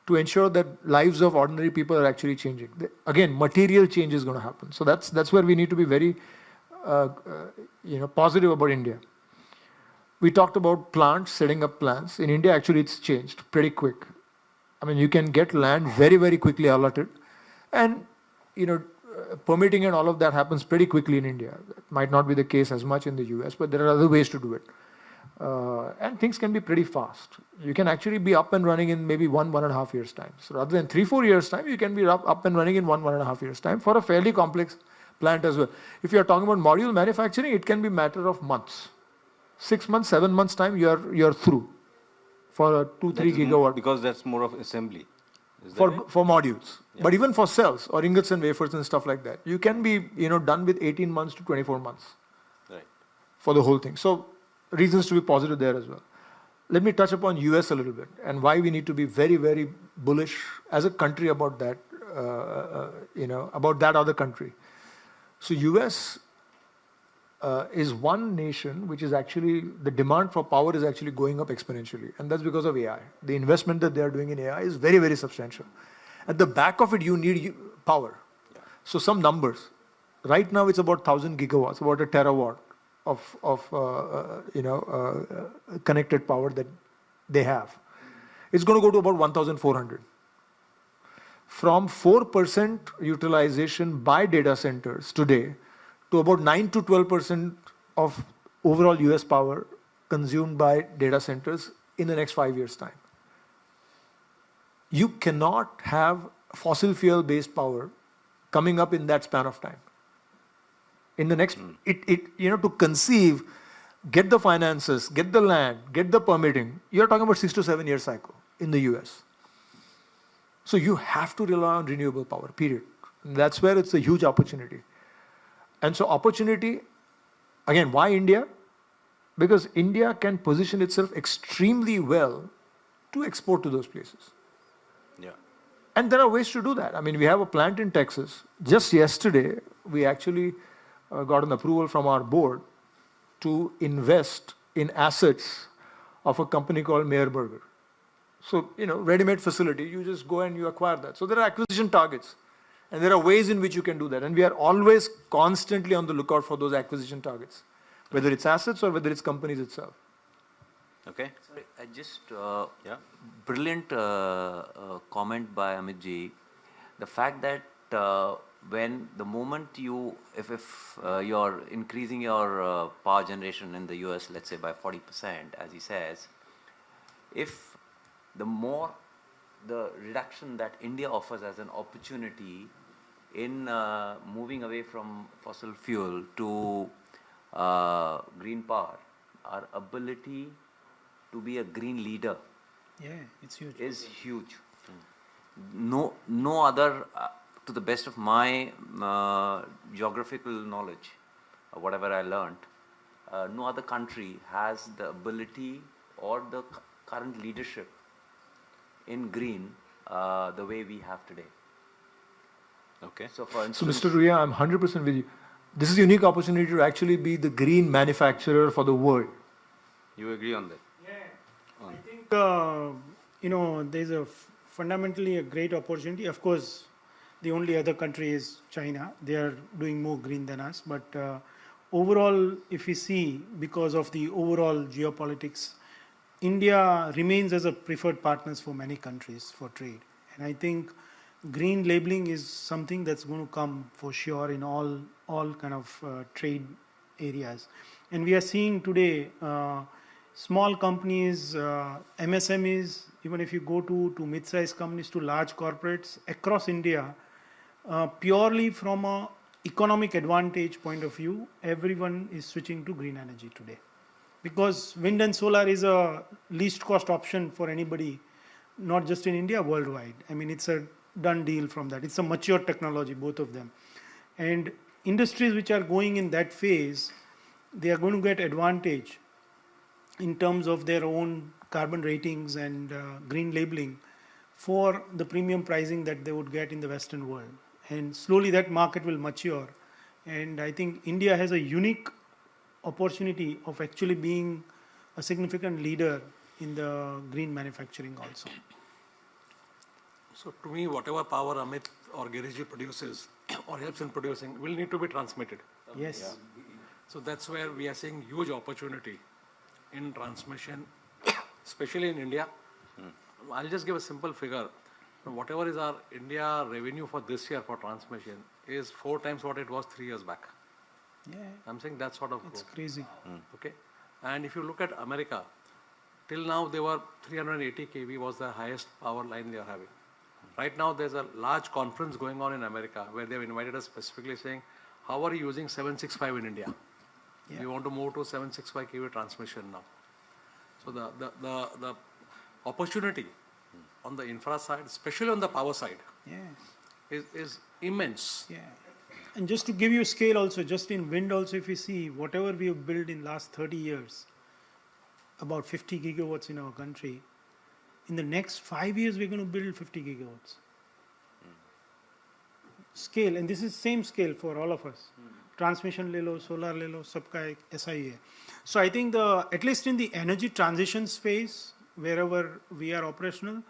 to ensure that lives of ordinary people are actually changing. Again, material change is going to happen. So that's where we need to be very, positive about India. We talked about plants, setting up plants. In India, actually, it's changed pretty quick. I mean, you can get land very, very quickly allotted. And, permitting and all of that happens pretty quickly in India. That might not be the case as much in the US, but there are other ways to do it. And things can be pretty fast. You can actually be up and running in maybe 1.5 years' time. So rather than 3-4 years' time, you can be up and running in 1.5 years' time for a fairly complex plant as well. If you are talking about module manufacturing, it can be a matter of months. 6 months, 7 months' time, you're through for a 2-3 gigawatt. Because that's more of assembly. For modules. Yeah. But even for cells or ingots and wafers and stuff like that, you can be done with 18 months to 24 months. Right. For the whole thing. So reasons to be positive there as well. Let me touch upon US a little bit and why we need to be very, very bullish as a country about that, about that other country. So US is one nation which is actually, the demand for power is actually going up exponentially. And that's because of AI. The investment that they are doing in AI is very, very substantial. At the back of it, you need power. Yeah. So some numbers. Right now, it's about 1,000 gigawatts, about a terawatt of connected power that they have. It's going to go to about 1,400. From 4% utilization by data centers today to about 9 to 12% of overall US power consumed by data centers in the next 5 years' time. You cannot have fossil fuel based power coming up in that span of time. In the next, to conceive, get the finances, get the land, get the permitting, you're talking about 6 to 7 year cycle in the US. So you have to rely on renewable power, period. And that's where it's a huge opportunity. And so opportunity, again, why India? Because India can position itself extremely well to export to those places. Yeah. And there are ways to do that. I mean, we have a plant in Texas. Just yesterday, we actually got an approval from our board to invest in assets of a company called Mayer Burger. So, ready-made facility, you just go and you acquire that. So there are acquisition targets. And there are ways in which you can do that. And we are always constantly on the lookout for those acquisition targets, whether it's assets or whether it's companies itself. Okay? Sorry, I just Yeah. brilliant comment by Amit ji. The fact that when the moment you, if you're increasing your power generation in the US, let's say by 40%, as he says, if the more the reduction that India offers as an opportunity in moving away from fossil fuel to green power, our ability to be a green leader Yeah, it's huge. is huge. No other, to the best of my geographical knowledge, whatever I learned, no other country has the ability or the current leadership in green the way we have today. Okay. So, for So, instance, Mr. Ruya, I'm 100% with you. This is a unique opportunity to actually be the green manufacturer for the world. You agree on that? I think, there's fundamentally a great opportunity. Of course, the only other country is China. They are doing more green than us. But overall, if we see, because of the overall geopolitics, India remains as a preferred partners for many countries for trade. And I think green labeling is something that's going to come for sure in all kind of trade areas. And we are seeing today small companies, MSMEs, even if you go to mid-sized companies, to large corporates across India, purely from a economic advantage point of view, everyone is switching to green energy today. Because wind and solar is a least cost option for anybody, not just in India, worldwide. I mean, it's a done deal from that. It's a mature technology, both of them. And industries which are going in that phase, they are going to get advantage in terms of their own carbon ratings and green labeling for the premium pricing that they would get in the Western world. And slowly that market will mature. And I think India has a unique opportunity of actually being a significant leader in the green manufacturing also. So to me, whatever power Amit or Giriji produces or helps in producing will need to be transmitted. Yes. So that's where we are seeing huge opportunity in transmission, especially in India. I'll just give a simple figure. Whatever is our India revenue for this year for transmission is 4 times what it was 3 years back. Yeah, I'm saying that sort of it's growth. crazy. Okay. And if you look at America, till now they were 380 kV was the highest power line they are having. Right now there's a large conference going on in America where they've invited us specifically saying, how are you using 765 in India? Yeah. We want to move to 765 kV transmission now. So the opportunity on the infra side, especially on the power side, Yeah. is immense. Yeah. And just to give you scale also, just in wind also, if you see whatever we have built in last 30 years, about 50 gigawatts in our country, in the next 5 years we're going to build 50 gigawatts. Scale, and this is same scale for all of us. Transmission le lo, solar le lo, sabka ek aisa hi hai. So I think at least in the energy transition space, wherever we are operational,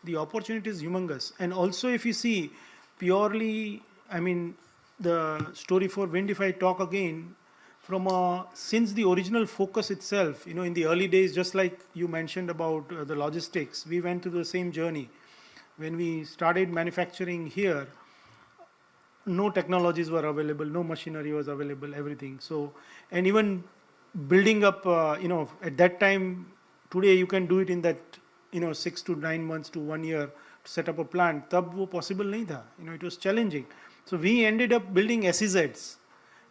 the opportunity is humongous. And also if you see purely, I mean, the story for wind, if I talk again, since the original focus itself, in the early days, just like you mentioned about the logistics, we went through the same journey. When we started manufacturing here, no technologies were available, no machinery was available, everything. So, and even building up, at that time, today you can do it in that, 6 to 9 months to 1 year to set up a plant. Tab wo possible nahi tha. It was challenging. So we ended up building SEZs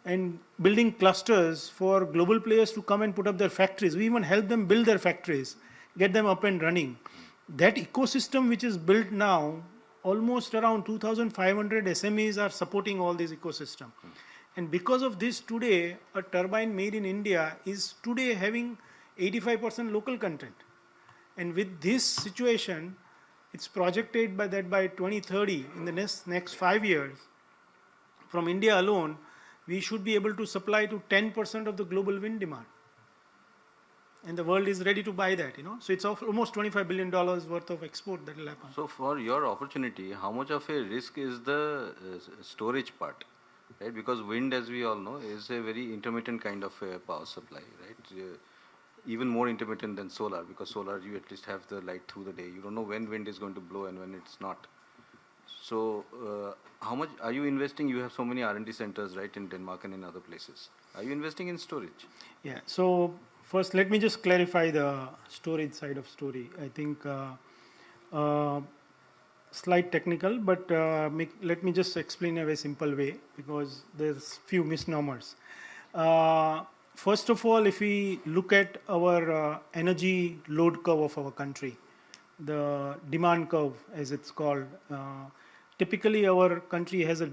and building clusters for global players to come and put up their factories. We even helped them build their factories, get them up and running. That ecosystem which is built now, almost around 2,500 SMEs are supporting all this ecosystem. And because of this today, a turbine made in India is today having 85% local content. And with this situation, it's projected by 2030, in the next 5 years, from India alone, we should be able to supply to 10% of the global wind demand. And the world is ready to buy that, So it's almost $25 billion worth of export that will happen. So for your opportunity, how much of a risk is the storage part, right? Because wind, as we all know, is a very intermittent kind of a power supply, right? even more intermittent than solar, because solar you at least have the light through the day. You don't know when wind is going to blow and when it's not. So how much are you investing? You have so many R&D centers, right, in Denmark and in other places. Are you investing in storage? Yeah. So first, let me just clarify the storage side of story. I think slight technical, but let me just explain in a very simple way because there's few misnomers. First of all, if we look at our energy load curve of our country, the demand curve as it's called, typically our country has a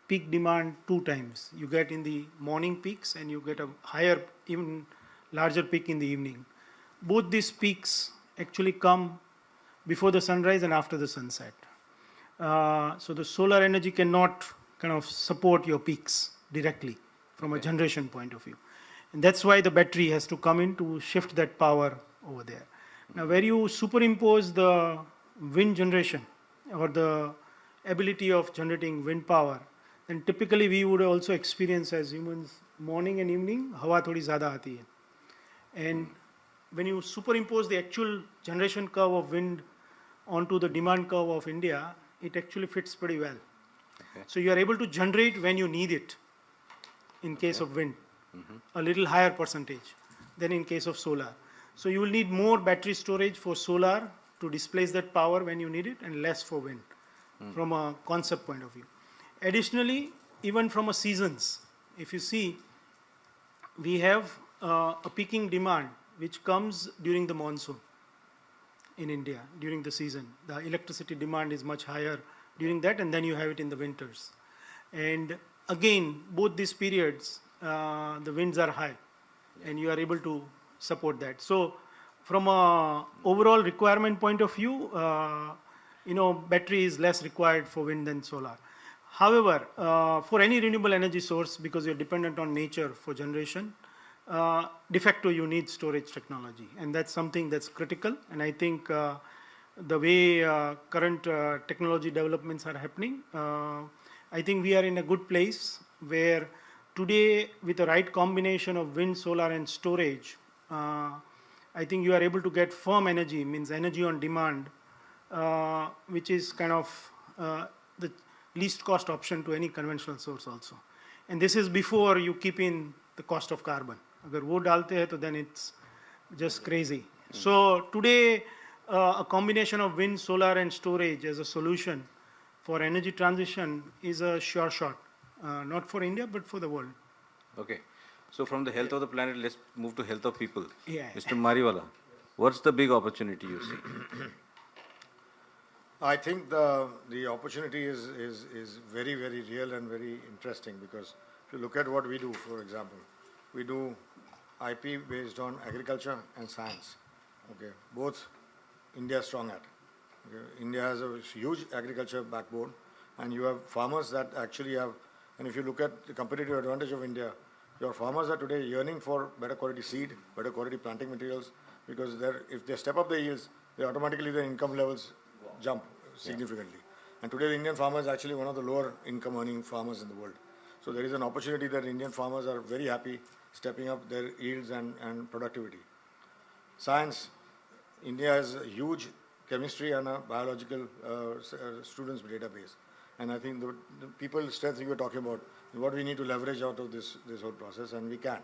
peak demand 2 times. You get in the morning peaks and you get a higher, even larger peak in the evening. Both these peaks actually come before the sunrise and after the sunset. So the solar energy cannot kind of support your peaks directly from a generation point of view. And that's why the battery has to come in to shift that power over there. Now, where you superimpose the wind generation or the ability of generating wind power, then typically we would also experience as humans morning and evening, hawa thodi zyada aati hai. And when you superimpose the actual generation curve of wind onto the demand curve of India, it actually fits pretty well. Okay. So you are able to generate when you need it in case of wind, a little higher percentage than in case of solar. So you will need more battery storage for solar to displace that power when you need it and less for wind from a concept point of view. Additionally, even from a seasons, if you see, we have a peaking demand which comes during the monsoon in India during the season. The electricity demand is much higher during that, and then you have it in the winters. And again, both these periods, the winds are high, and you are able to support that. So from a overall requirement point of view, battery is less required for wind than solar. However, for any renewable energy source, because you're dependent on nature for generation, de facto you need storage technology, and that's something that's critical. And I think the way current technology developments are happening, I think we are in a good place where today, with the right combination of wind, solar, and storage, I think you are able to get firm energy, means energy on demand, which is kind of the least cost option to any conventional source also. And this is before you keep in the cost of carbon. Agar wo dalte hai, to then it's just crazy. So today, a combination of wind, solar, and storage as a solution for energy transition is a sure shot, not for India, but for the world. Okay. So from the health of the planet, let's move to health of people. Yeah. Mr. Mariwala, what's the big opportunity you see? I think the opportunity is very, very real and very interesting, because if you look at what we do, for example, we do IP based on agriculture and science. Okay, both India is strong at. Okay. India has a huge agriculture backbone, and you have farmers that actually have, and if you look at the competitive advantage of India, your farmers are today yearning for better quality seed, better quality planting materials, because if they step up the yields, they automatically their income levels jump significantly. And today the Indian farmer is actually one of the lower income earning farmers in the world. So there is an opportunity that Indian farmers are very happy stepping up their yields and productivity. Science, India has a huge chemistry and a biological students database. And I think the people strength you were talking about, what we need to leverage out of this whole process, and we can.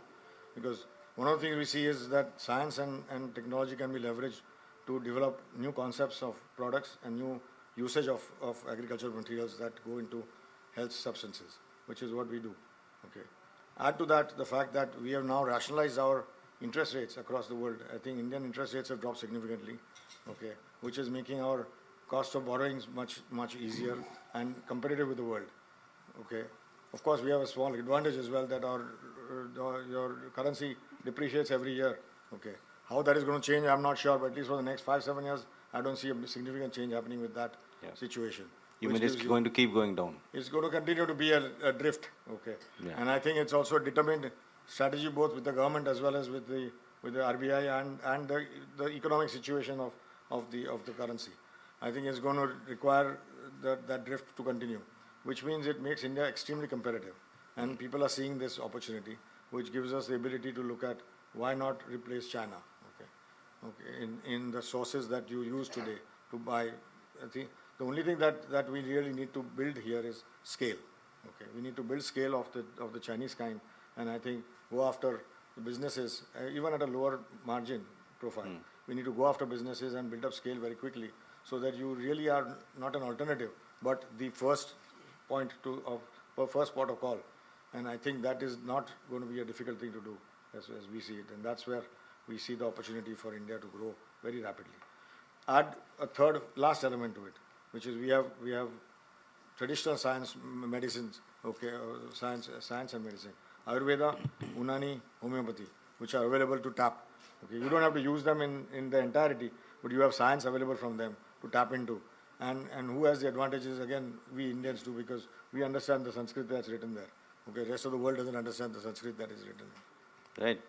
Because one of the things we see is that science and technology can be leveraged to develop new concepts of products and new usage of agricultural materials that go into health substances, which is what we do. Okay. Add to that the fact that we have now rationalized our interest rates across the world. I think Indian interest rates have dropped significantly, okay, which is making our cost of borrowings much easier and competitive with the world. Okay. Of course, we have a small advantage as well that your currency depreciates every year. Okay. How that is going to change, I'm not sure, but at least for the next 5-7 years, I don't see a significant change happening with that situation. You mean it's going to keep going down? It's going to continue to be a drift. Okay. Yeah. And I think it's also a determined strategy both with the government as well as with the RBI and the economic situation of the currency. I think it's going to require that drift to continue, which means it makes India extremely competitive. And people are seeing this opportunity, which gives us the ability to look at why not replace China? Okay, in the sources that you use today to buy. I think the only thing that we really need to build here is scale. Okay, we need to build scale of the Chinese kind, and I think go after the businesses even at a lower margin profile. We need to go after businesses and build up scale very quickly, so that you really are not an alternative, but the first port of call. And I think that is not going to be a difficult thing to do as we see it, and that's where we see the opportunity for India to grow very rapidly. Add a last element to it, which is we have traditional science, medicines, okay, science and medicine, Ayurveda, Unani, homeopathy, which are available to tap. Okay, you don't have to use them in the entirety, but you have science available from them to tap into. And who has the advantages? Again, we Indians do, because we understand the Sanskrit that's written there. Okay, rest of the world doesn't understand the Sanskrit that is written there. Right.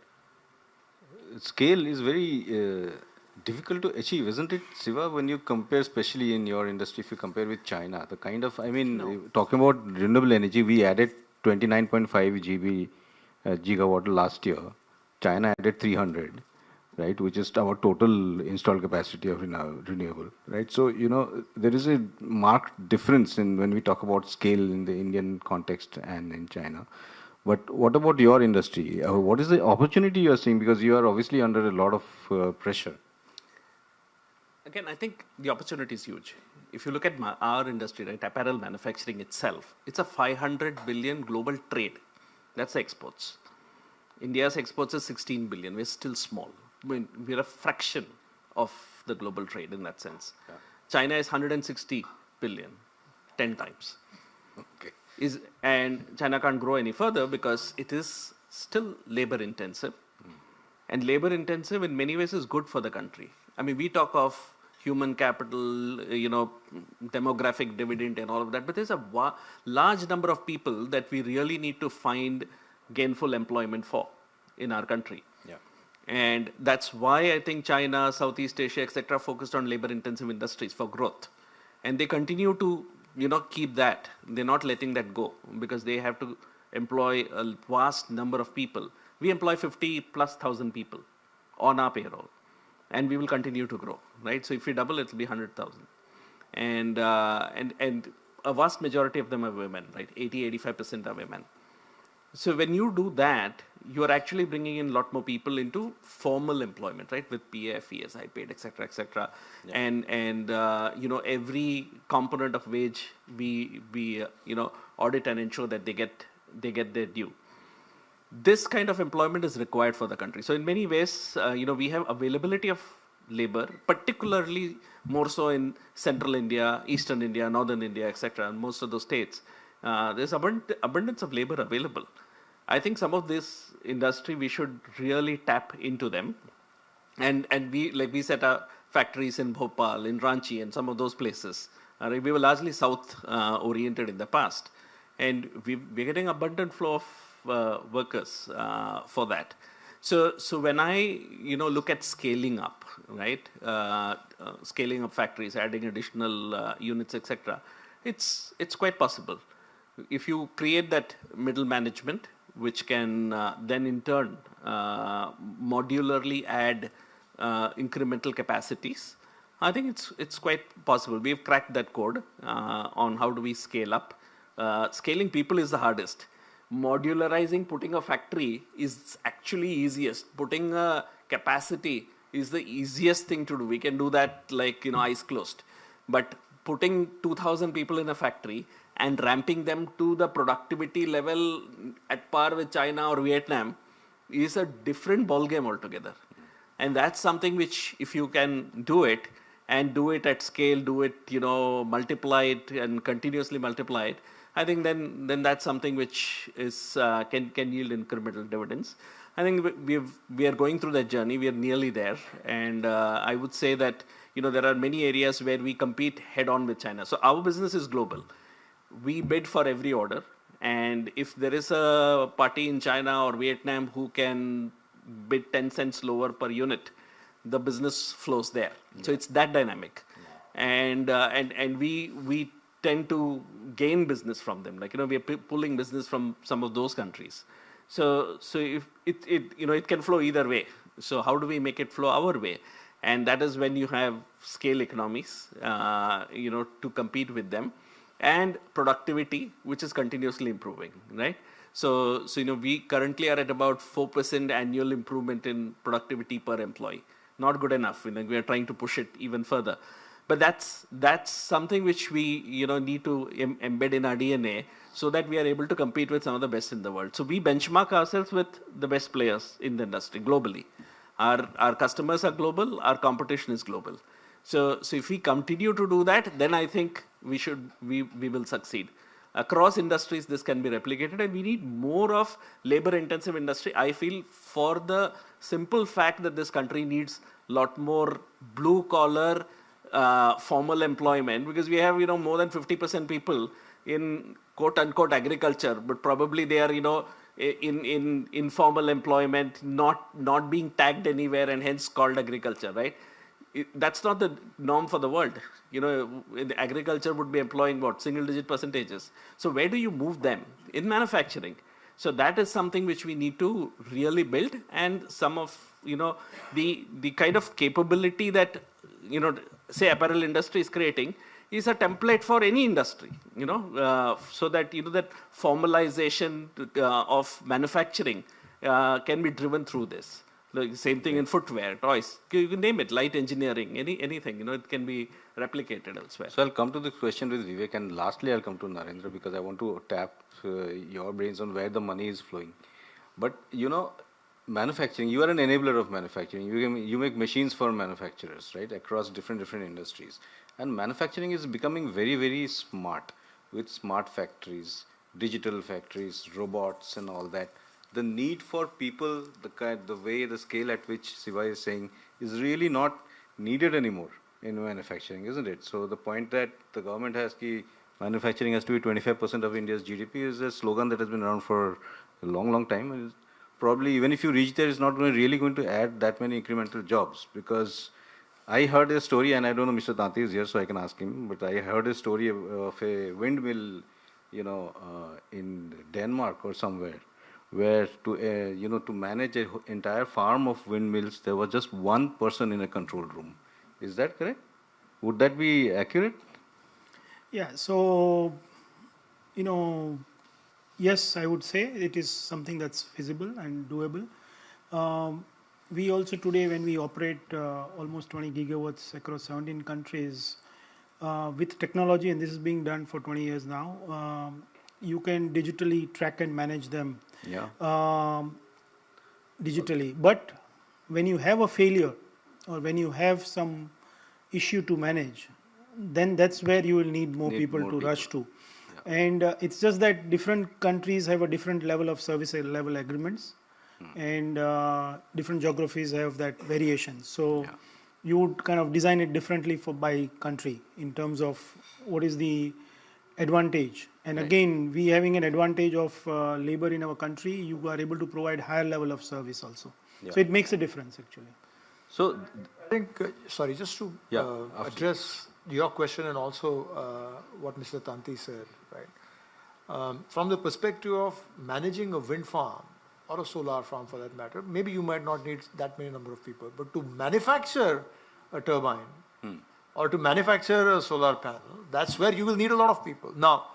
Scale is very difficult to achieve, isn't it, Siva, when you compare, especially in your industry, if you compare with China, the kind of, talking about renewable energy, we added 29.5 gigawatt last year. China added 300, right, which is our total installed capacity of renewable, right? So, there is a marked difference in when we talk about scale in the Indian context and in China. But what about your industry? What is the opportunity you are seeing? Because you are obviously under a lot of pressure. Again, I think the opportunity is huge. If you look at our industry, right, apparel manufacturing itself, it's a 500 billion global trade. That's the exports. India's exports is 16 billion. We're still small. I mean, we're a fraction of the global trade in that sense. Yeah. China is 160 billion, 10 times. Okay. And China can't grow any further because it is still labor intensive. And labor intensive in many ways is good for the country. I mean, we talk of human capital, demographic dividend and all of that, but there's a large number of people that we really need to find gainful employment for in our country. Yeah. And that's why I think China, Southeast Asia, etc., focused on labor intensive industries for growth. And they continue to keep that. They're not letting that go because they have to employ a vast number of people. We employ 50,000+ people on our payroll, and we will continue to grow, right? So if we double, it'll be 100,000. And a vast majority of them are women, right? 80-85% are women. So when you do that, you are actually bringing in a lot more people into formal employment, right? With PF, ESI paid, etc., etc. Yeah. And every component of wage we audit and ensure that they get their due. This kind of employment is required for the country. So in many ways, we have availability of labor, particularly more so in central India, eastern India, northern India, etc., and most of those states. There's abundance of labor available. I think some of this industry, we should really tap into them. And we set up factories in Bhopal, in Ranchi, and some of those places. We were largely south oriented in the past. And we're getting abundant flow of workers for that. So when I look at scaling up, right, scaling up factories, adding additional units, etc., it's quite possible. If you create that middle management, which can then in turn modularly add incremental capacities, I think it's quite possible. We've cracked that code on how do we scale up. Scaling people is the hardest. Modularizing, putting a factory is actually easiest. Putting a capacity is the easiest thing to do. We can do that eyes closed. But putting 2,000 people in a factory and ramping them to the productivity level at par with China or Vietnam is a different ballgame altogether. And that's something which, if you can do it and do it at scale, do it, multiply it and continuously multiply it, I think then that's something which is can yield incremental dividends. I think we are going through that journey. We are nearly there, and I would say that there are many areas where we compete head on with China. So our business is global. We bid for every order, and if there is a party in China or Vietnam who can bid 10 cents lower per unit, the business flows there. Yeah. So it's that dynamic, yeah. And we tend to gain business from them. We are pulling business from some of those countries. So if it can flow either way. So how do we make it flow our way? And that is when you have scale economies, to compete with them, and productivity, which is continuously improving, right? So we currently are at about 4% annual improvement in productivity per employee. Not good enough. We are trying to push it even further. But that's something which we need to embed in our DNA so that we are able to compete with some of the best in the world. So we benchmark ourselves with the best players in the industry globally. Our customers are global. Our competition is global. So if we continue to do that, then I think we will succeed. Across industries, this can be replicated, and we need more of labor-intensive industry. I feel for the simple fact that this country needs a lot more blue-collar, formal employment, because we have more than 50% people in quote-unquote agriculture, but probably they are in informal employment, not being tagged anywhere, and hence called agriculture, right? That's not the norm for the world. Agriculture would be employing single-digit percentages. So where do you move them? In manufacturing. So that is something which we need to really build, and some of the kind of capability that say apparel industry is creating is a template for any industry. So that that formalization of manufacturing can be driven through this. Like same thing in footwear, toys, you can name it, light engineering, anything, it can be replicated elsewhere. So I'll come to the question with Vivek, and lastly I'll come to Narendra, because I want to tap your brains on where the money is flowing. But manufacturing, you are an enabler of manufacturing. You make machines for manufacturers, right, across different industries. And manufacturing is becoming very, very smart, with smart factories, digital factories, robots and all that. The need for people, the way, the scale at which Siva is saying, is really not needed anymore in manufacturing, isn't it? So the point that the government has, manufacturing has to be 25% of India's GDP, is a slogan that has been around for a long, long time. And probably even if you reach there, it's not really going to add that many incremental jobs. Because I heard a story, and I don't know, Mr. Tanti is here, so I can ask him, but I heard a story of a windmill, in Denmark or somewhere, where to manage an entire farm of windmills, there was just one person in a control room. Is that correct? Would that be accurate? Yeah, so, yes, I would say it is something that's feasible and doable. We also today, when we operate almost 20 gigawatts across 17 countries, with technology, and this is being done for 20 years now, you can digitally track and manage them digitally. But when you have a failure, or when you have some issue to manage, then that's where you will need more people to rush to. Yeah. And it's just that different countries have a different level of service level agreements, and different geographies have that variation. So you would kind of design it differently by country in terms of what is the advantage. And again, we having an advantage of labor in our country, you are able to provide higher level of service also. Yeah. So it makes a difference actually. So I think, sorry, just to address your question and also what Mr. Tanti said, right? From the perspective of managing a wind farm or a solar farm for that matter, maybe you might not need that many number of people, but to manufacture a turbine or to manufacture a solar panel, that's where you will need a lot of people. Now,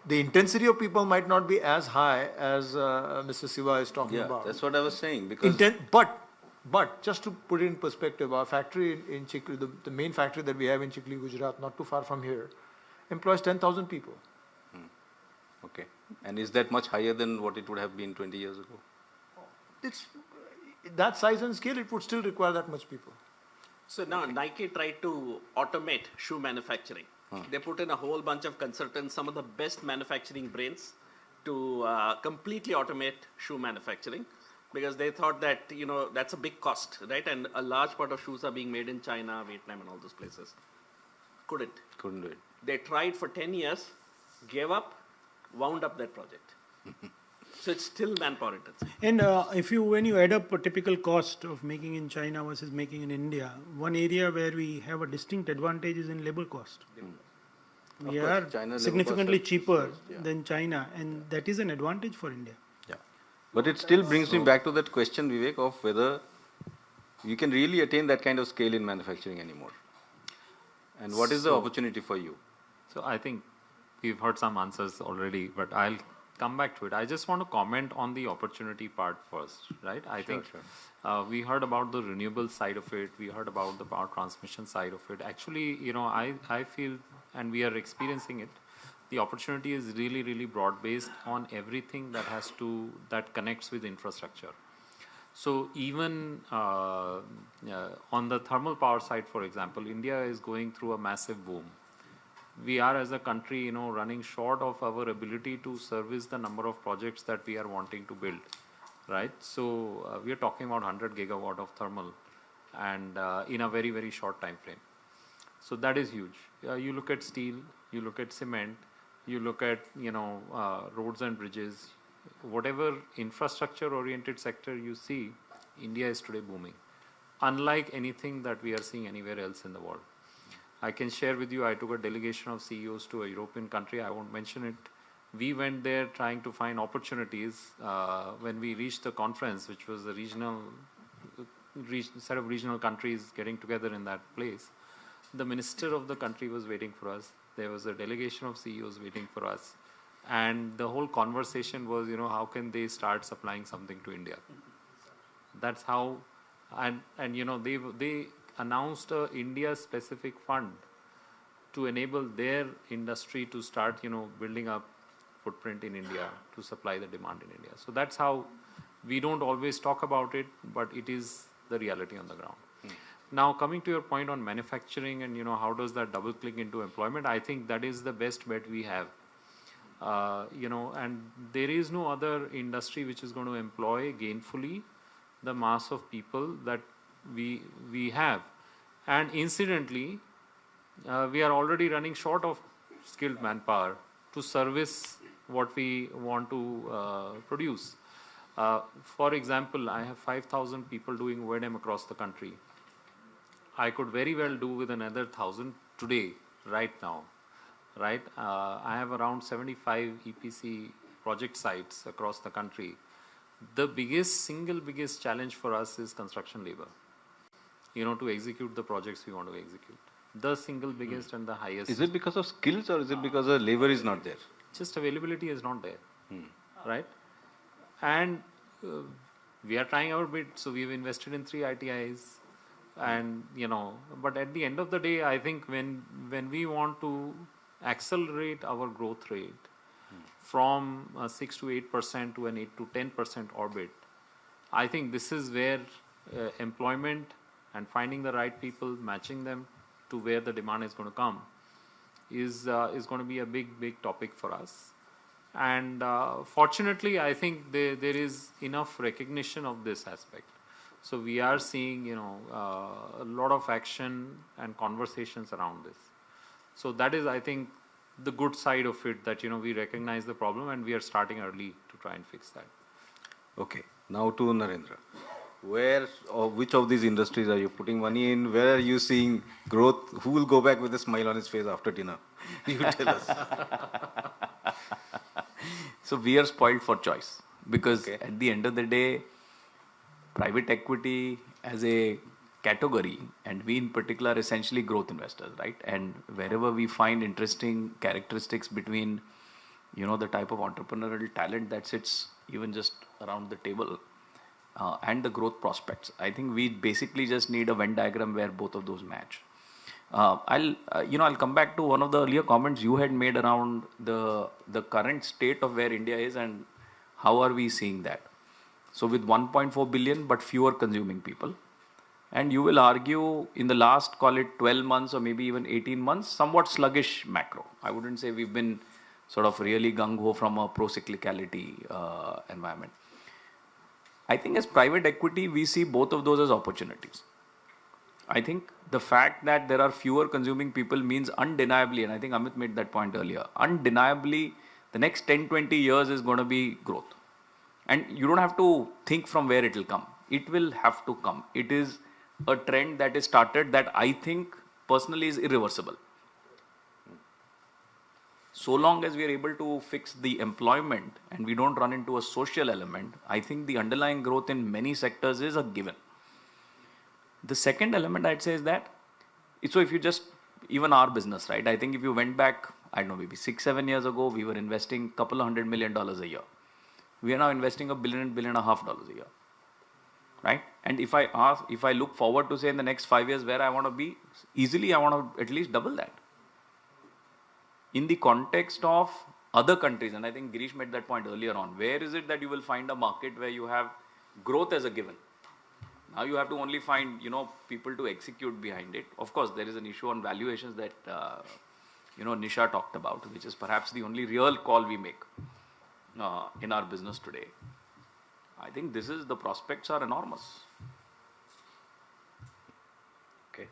the intensity of people might not be as high as Mr. Siva is talking about. That's what I was saying. Because But just to put it in perspective, our factory in Chikli, the main factory that we have in Chikli, Gujarat, not too far from here, employs 10,000 people. Okay. And is that much higher than what it would have been 20 years ago? It's that size and scale, it would still require that much people. So now Nike tried to automate shoe manufacturing. They put in a whole bunch of consultants, some of the best manufacturing brains, to completely automate shoe manufacturing, because they thought that that's a big cost, right? And a large part of shoes are being made in China, Vietnam, and all those places. Couldn't do it. They tried for 10 years, gave up, wound up that project. So it's still manpower intensive. And when you add up a typical cost of making in China versus making in India, one area where we have a distinct advantage is in labor cost. We are significantly cheaper than China, and that is an advantage for India. Yeah. But it still brings me back to that question, Vivek, of whether you can really attain that kind of scale in manufacturing anymore. And what is the opportunity for you? So I think we've heard some answers already, but I'll come back to it. I just want to comment on the opportunity part first, right? I think we heard about the renewable side of it. We heard about the power transmission side of it. Actually, I feel, and we are experiencing it, the opportunity is really, really broad-based on everything that connects with infrastructure. So even on the thermal power side, for example, India is going through a massive boom. We are as a country, running short of our ability to service the number of projects that we are wanting to build, right? So we are talking about 100 gigawatt of thermal, and in a very, very short time frame. So that is huge. You look at steel, you look at cement, you look at roads and bridges, whatever infrastructure-oriented sector you see, India is today booming, unlike anything that we are seeing anywhere else in the world. I can share with you, I took a delegation of CEOs to a European country, I won't mention it. We went there trying to find opportunities. When we reached the conference, which was a set of regional countries getting together in that place, the minister of the country was waiting for us. There was a delegation of CEOs waiting for us. And the whole conversation was, how can they start supplying something to India? That's how, and they announced a India-specific fund to enable their industry to start, building up footprint in India to supply the demand in India. So that's how we don't always talk about it, but it is the reality on the ground. Now, coming to your point on manufacturing and, how does that double click into employment, I think that is the best bet we have. And there is no other industry which is going to employ gainfully the mass of people that we have. And incidentally, we are already running short of skilled manpower to service what we want to produce. For example, I have 5,000 people doing O&M across the country. I could very well do with another 1,000 today, right now. Right? I have around 75 EPC project sites across the country. The single biggest challenge for us is construction labor, to execute the projects we want to execute. The single biggest and the highest. Is it because of skills or is it because the labor is not there? Just availability is not there, right? And we are trying our bit, so we've invested in 3 ITIs. And, but at the end of the day, I think when we want to accelerate our growth rate from 6 to 8% to an 8 to 10% orbit, I think this is where employment and finding the right people, matching them to where the demand is going to come is going to be a big topic for us. And fortunately, I think there is enough recognition of this aspect. So we are seeing, a lot of action and conversations around this. So that is, I think, the good side of it, that, we recognize the problem and we are starting early to try and fix that. Okay. Now to Narendra. Where or which of these industries are you putting money in? Where are you seeing growth? Who will go back with a smile on his face after dinner? You tell us. So we are spoiled for choice because at the end of the day, private equity as a category, and we in particular are essentially growth investors, right? And wherever we find interesting characteristics between, the type of entrepreneurial talent that sits even just around the table and the growth prospects, I think we basically just need a Venn diagram where both of those match. I'll come back to one of the earlier comments you had made around the current state of where India is and how are we seeing that. So with 1.4 billion but fewer consuming people, and you will argue in the last, call it 12 months or maybe even 18 months, somewhat sluggish macro. I wouldn't say we've been sort of really gung-ho from a pro-cyclicality environment. I think as private equity, we see both of those as opportunities. I think the fact that there are fewer consuming people means undeniably, and I think Amit made that point earlier, undeniably the next 10-20 years is going to be growth. And you don't have to think from where it will come. It will have to come. It is a trend that is started that I think personally is irreversible. So long as we are able to fix the employment and we don't run into a social element, I think the underlying growth in many sectors is a given. The second element I'd say is that, so if you just, even our business, right? I think if you went back, I don't know, maybe 6-7 years ago, we were investing a couple of $100 million a year. We are now investing $1.5 billion a year, right? And if I look forward to say in the next 5 years where I want to be, easily I want to at least double that. In the context of other countries, and I think Girish made that point earlier on, where is it that you will find a market where you have growth as a given? Now you have to only find, people to execute behind it. Of course, there is an issue on valuations that, Nisha talked about, which is perhaps the only real call we make in our business today. I think the prospects are enormous. Okay.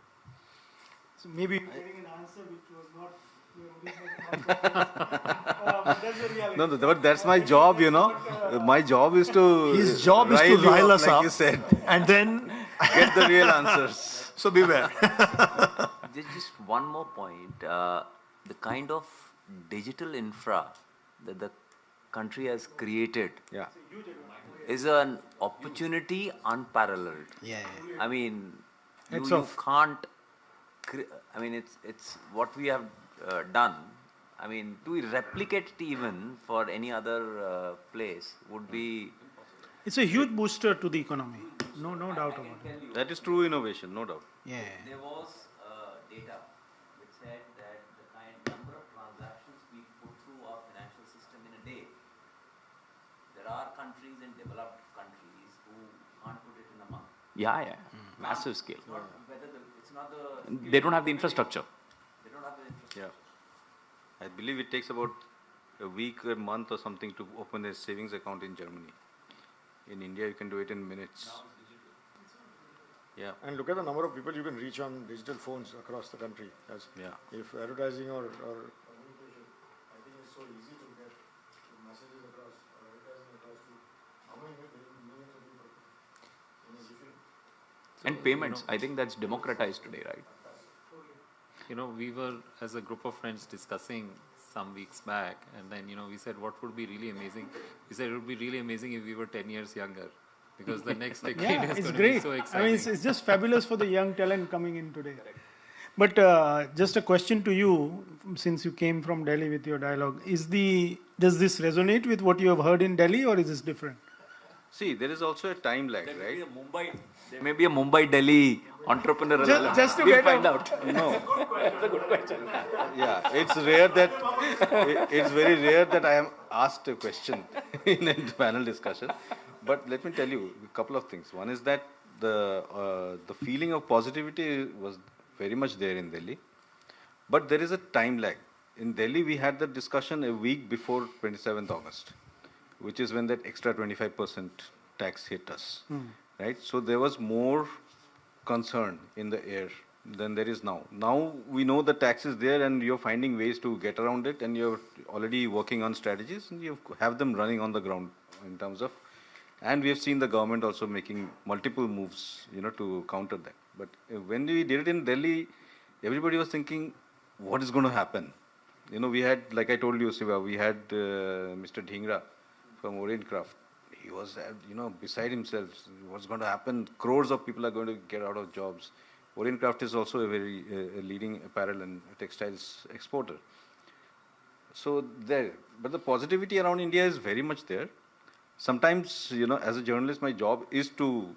So maybe you're getting an answer which was not that's the reality. No, but that's my job, My job is to His job is to rile you rile us like up. you said. And then Get the real answers. so beware. There's just one more point. The kind of digital infra that the country has created Yeah. is an opportunity unparalleled. Yeah. I mean, you can't. It's what we have done. I mean, to replicate it even for any other place would be. It's a huge booster to the economy. No doubt about it. That is true innovation, no doubt. Yeah. There was data which said that the number of transactions we put through our financial system in a day, there are countries in developed countries who can't put it in a month. Yeah. Massive scale. It's not the. They don't have the infrastructure. They don't have the infrastructure. Yeah. I believe it takes about a week, a month or something to open a savings account in Germany. In India, you can do it in minutes. Yeah. And look at the number of people you can reach on digital phones across the country. If advertising or communication, I think it's so easy to get messages across or advertising across to how many millions of people. And payments, I think that's democratized today, right? We were, as a group of friends, discussing some weeks back, and then, we said, what would be really amazing? We said it would be really amazing if we were 10 years younger, because the next decade is it's going great. to be so exciting. I mean, it's just fabulous for the young talent coming in today. But just a question to you, since you came from Delhi with your dialogue, does this resonate with what you have heard in Delhi, or is this different? See, there is also a time lag, right? There may be a Mumbai-Delhi entrepreneurial element. Just to we'll get find out. No. That's a good question. Yeah, it's very rare that I am asked a question in a panel discussion. But let me tell you a couple of things. One is that the feeling of positivity was very much there in Delhi, but there is a time lag. In Delhi, we had the discussion a week before 27th August, which is when that extra 25% tax hit us, right? So there was more concern in the air than there is now. Now we know the tax is there and you're finding ways to get around it, and you're already working on strategies and you have them running on the ground in terms of, and we have seen the government also making multiple moves, to counter that. But when we did it in Delhi, everybody was thinking, what is going to happen? We had, like I told you, Siva, we had Mr. Dhingra from Orient Craft. He was, beside himself. What's going to happen? Crores of people are going to get out of jobs. Orient Craft is also a very leading apparel and textiles exporter. So there, but the positivity around India is very much there. Sometimes, as a journalist, my job is to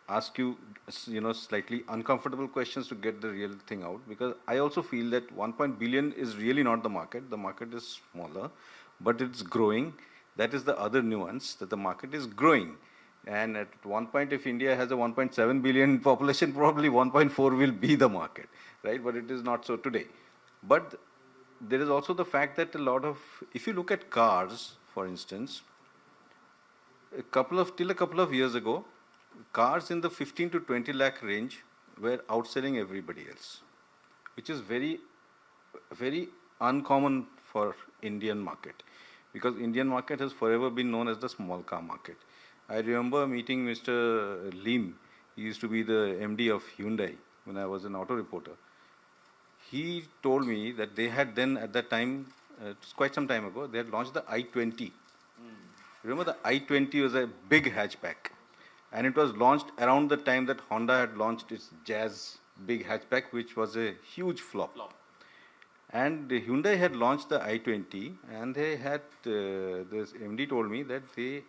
ask you, slightly uncomfortable questions to get the real thing out, because I also feel that 1 billion is really not the market. The market is smaller, but it's growing. That is the other nuance, that the market is growing. And at one point, if India has a 1.7 billion population, probably 1.4 will be the market, right? But it is not so today. But there is also the fact that if you look at cars, for instance, till a couple of years ago, cars in the 15 to 20 lakh range were outselling everybody else, which is very, very uncommon for Indian market, because Indian market has forever been known as the small car market. I remember meeting Mr. Lim. He used to be the MD of Hyundai when I was an auto reporter. He told me that they had then at that time it was quite some time ago, they had launched the i20. Remember the i20 was a big hatchback. And it was launched around the time that Honda had launched its Jazz big hatchback, which was a huge flop. And Hyundai had launched the i20, and they had, this MD told me that they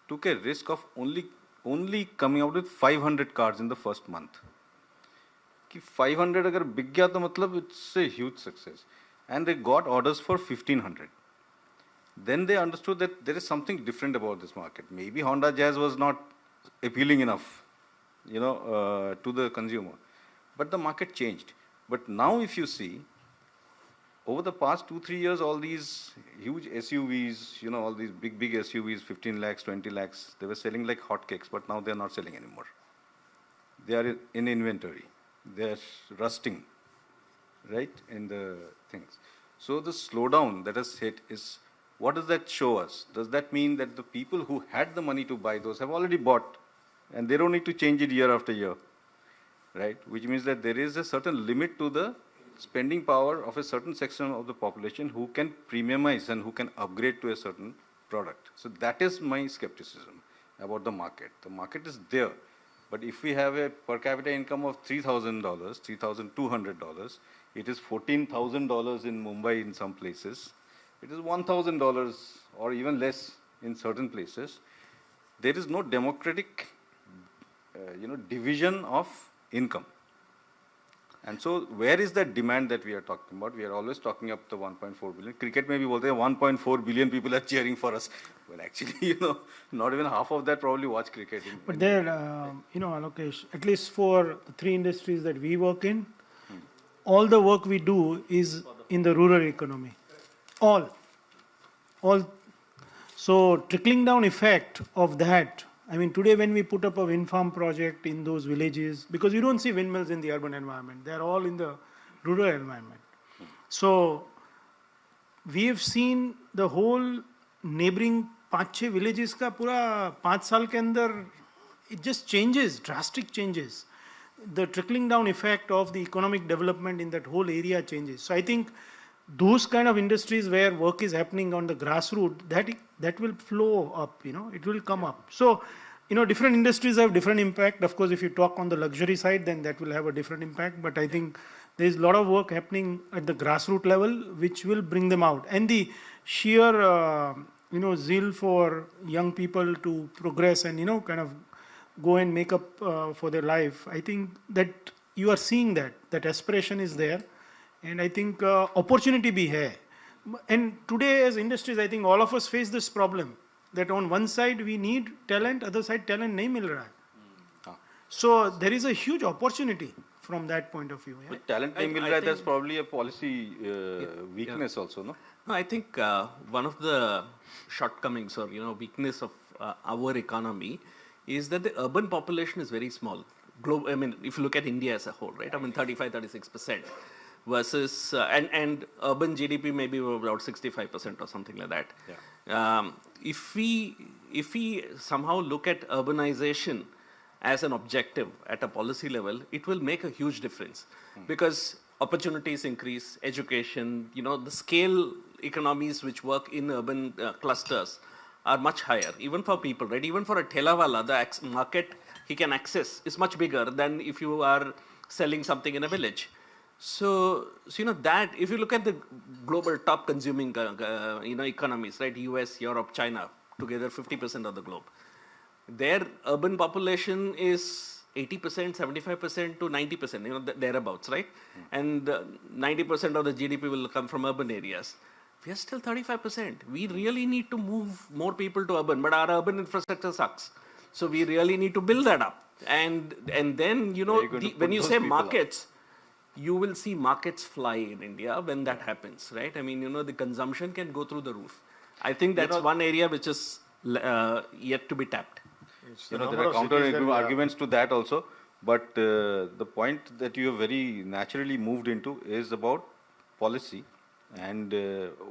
took a risk of only coming out with 500 cars in the first month. Ki 500 agar big gaya to matlab it's a huge success. And they got orders for 1500. Then they understood that there is something different about this market. Maybe Honda Jazz was not appealing enough, to the consumer. But the market changed. But now if you see, over the past 2-3 years, all these huge SUVs, all these big SUVs, 15 lakhs, 20 lakhs, they were selling like hotcakes, but now they're not selling anymore. They are in inventory. They're rusting, right, in the things. So the slowdown that has hit is, what does that show us? Does that mean that the people who had the money to buy those have already bought, and they don't need to change it year after year, right? Which means that there is a certain limit to the spending power of a certain section of the population who can premiumize and who can upgrade to a certain product. So that is my skepticism about the market. The market is there, but if we have a per capita income of $3,000, $3,200, it is $14,000 in Mumbai in some places, it is $1,000 or even less in certain places. There is no democratic, division of income. And so where is that demand that we are talking about? We are always talking up the 1.4 billion. Cricket may be 1.4 billion people are cheering for us. Well, actually, not even half of that probably watch cricket. But there, Alokesh, at least for the 3 industries that we work in, all the work we do is in the rural economy. All. So trickling down effect of that, I mean, today when we put up a wind farm project in those villages, because you don't see windmills in the urban environment, they're all in the rural environment. So we have seen the whole neighboring 5-6 villages ka pura 5 saal ke andar, it just changes, drastic changes. The trickling down effect of the economic development in that whole area changes. So I think those kind of industries where work is happening on the grassroots, that will flow up, it will come up. So, different industries have different impact. Of course, if you talk on the luxury side, then that will have a different impact. But I think there is a lot of work happening at the grassroots level, which will bring them out. And the sheer, zeal for young people to progress and, kind of go and make up for their life. I think that you are seeing that aspiration is there. And I think opportunity bhi hai. And today as industries, I think all of us face this problem that on one side we need talent, other side talent nahi mil raha hai. So there is a huge opportunity from that point of view. Yeah? But talent nahi mil raha hai, that's probably a policy weakness also, no? No, I think one of the shortcomings or weakness of our economy is that the urban population is very small. I mean, if you look at India as a whole, right? I mean, 35-36%. Versus and urban GDP maybe about 65% or something like that. Yeah. If we somehow look at urbanization as an objective at a policy level, it will make a huge difference because opportunities increase, education, the scale economies which work in urban clusters are much higher, even for people, right? Even for a thelawala, the market he can access is much bigger than if you are selling something in a village. So that if you look at the global top consuming economies, right, US, Europe, China, together 50% of the globe, their urban population is 80%, 75% to 90%, thereabouts, right? And 90% of the GDP will come from urban areas. We are still 35%. We really need to move more people to urban, but our urban infrastructure sucks. So we really need to build that up. And then when you say markets, you will see markets fly in India when that happens, right? I mean, the consumption can go through the roof. I think that's one area which is yet to be tapped. There are counter arguments to that also, but the point that you have very naturally moved into is about policy and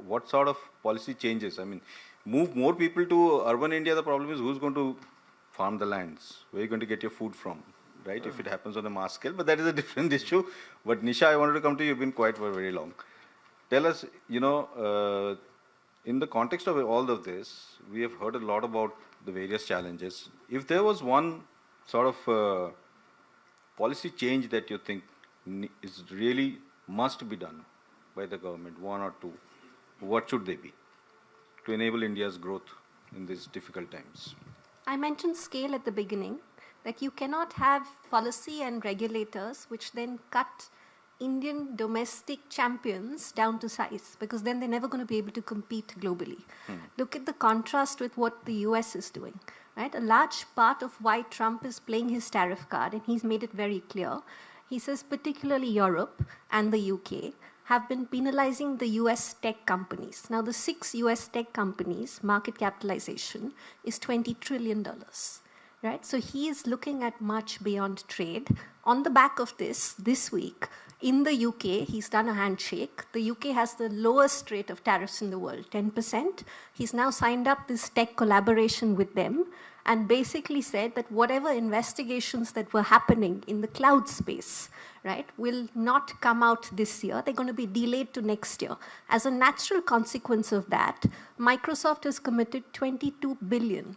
what sort of policy changes. I mean, move more people to urban India, the problem is who's going to farm the lands? Where are you going to get your food from? Right, if it happens on a mass scale, but that is a different issue. But Nisha, I wanted to come to you. You've been quiet for very long. Tell us, in the context of all of this, we have heard a lot about the various challenges. If there was one sort of policy change that you think is really must be done by the government, one or two, what should they be to enable India's growth in these difficult times? I mentioned scale at the beginning, that you cannot have policy and regulators which then cut Indian domestic champions down to size, because then they're never going to be able to compete globally. Look at the contrast with what the US is doing, right? A large part of why Trump is playing his tariff card, and he's made it very clear, he says particularly Europe and the UK have been penalizing the US tech companies. Now the 6 US tech companies, market capitalization is $20 trillion. Right? So he is looking at much beyond trade. On the back of this week, in the UK, he's done a handshake. The UK has the lowest rate of tariffs in the world, 10%. He's now signed up this tech collaboration with them and basically said that whatever investigations that were happening in the cloud space, right, will not come out this year. They're going to be delayed to next year. As a natural consequence of that, Microsoft has committed 22 billion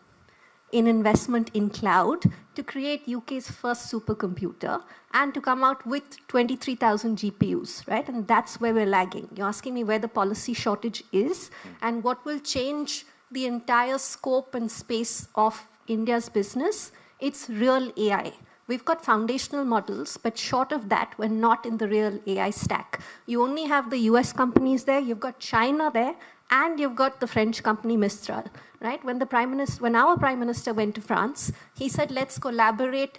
in investment in cloud to create UK's first supercomputer and to come out with 23,000 GPUs, right? And that's where we're lagging. You're asking me where the policy shortage is and what will change the entire scope and space of India's business. It's real AI. We've got foundational models, but short of that, we're not in the real AI stack. You only have the US companies there, you've got China there, and you've got the French company Mistral, right? When our Prime Minister went to France, he said, let's collaborate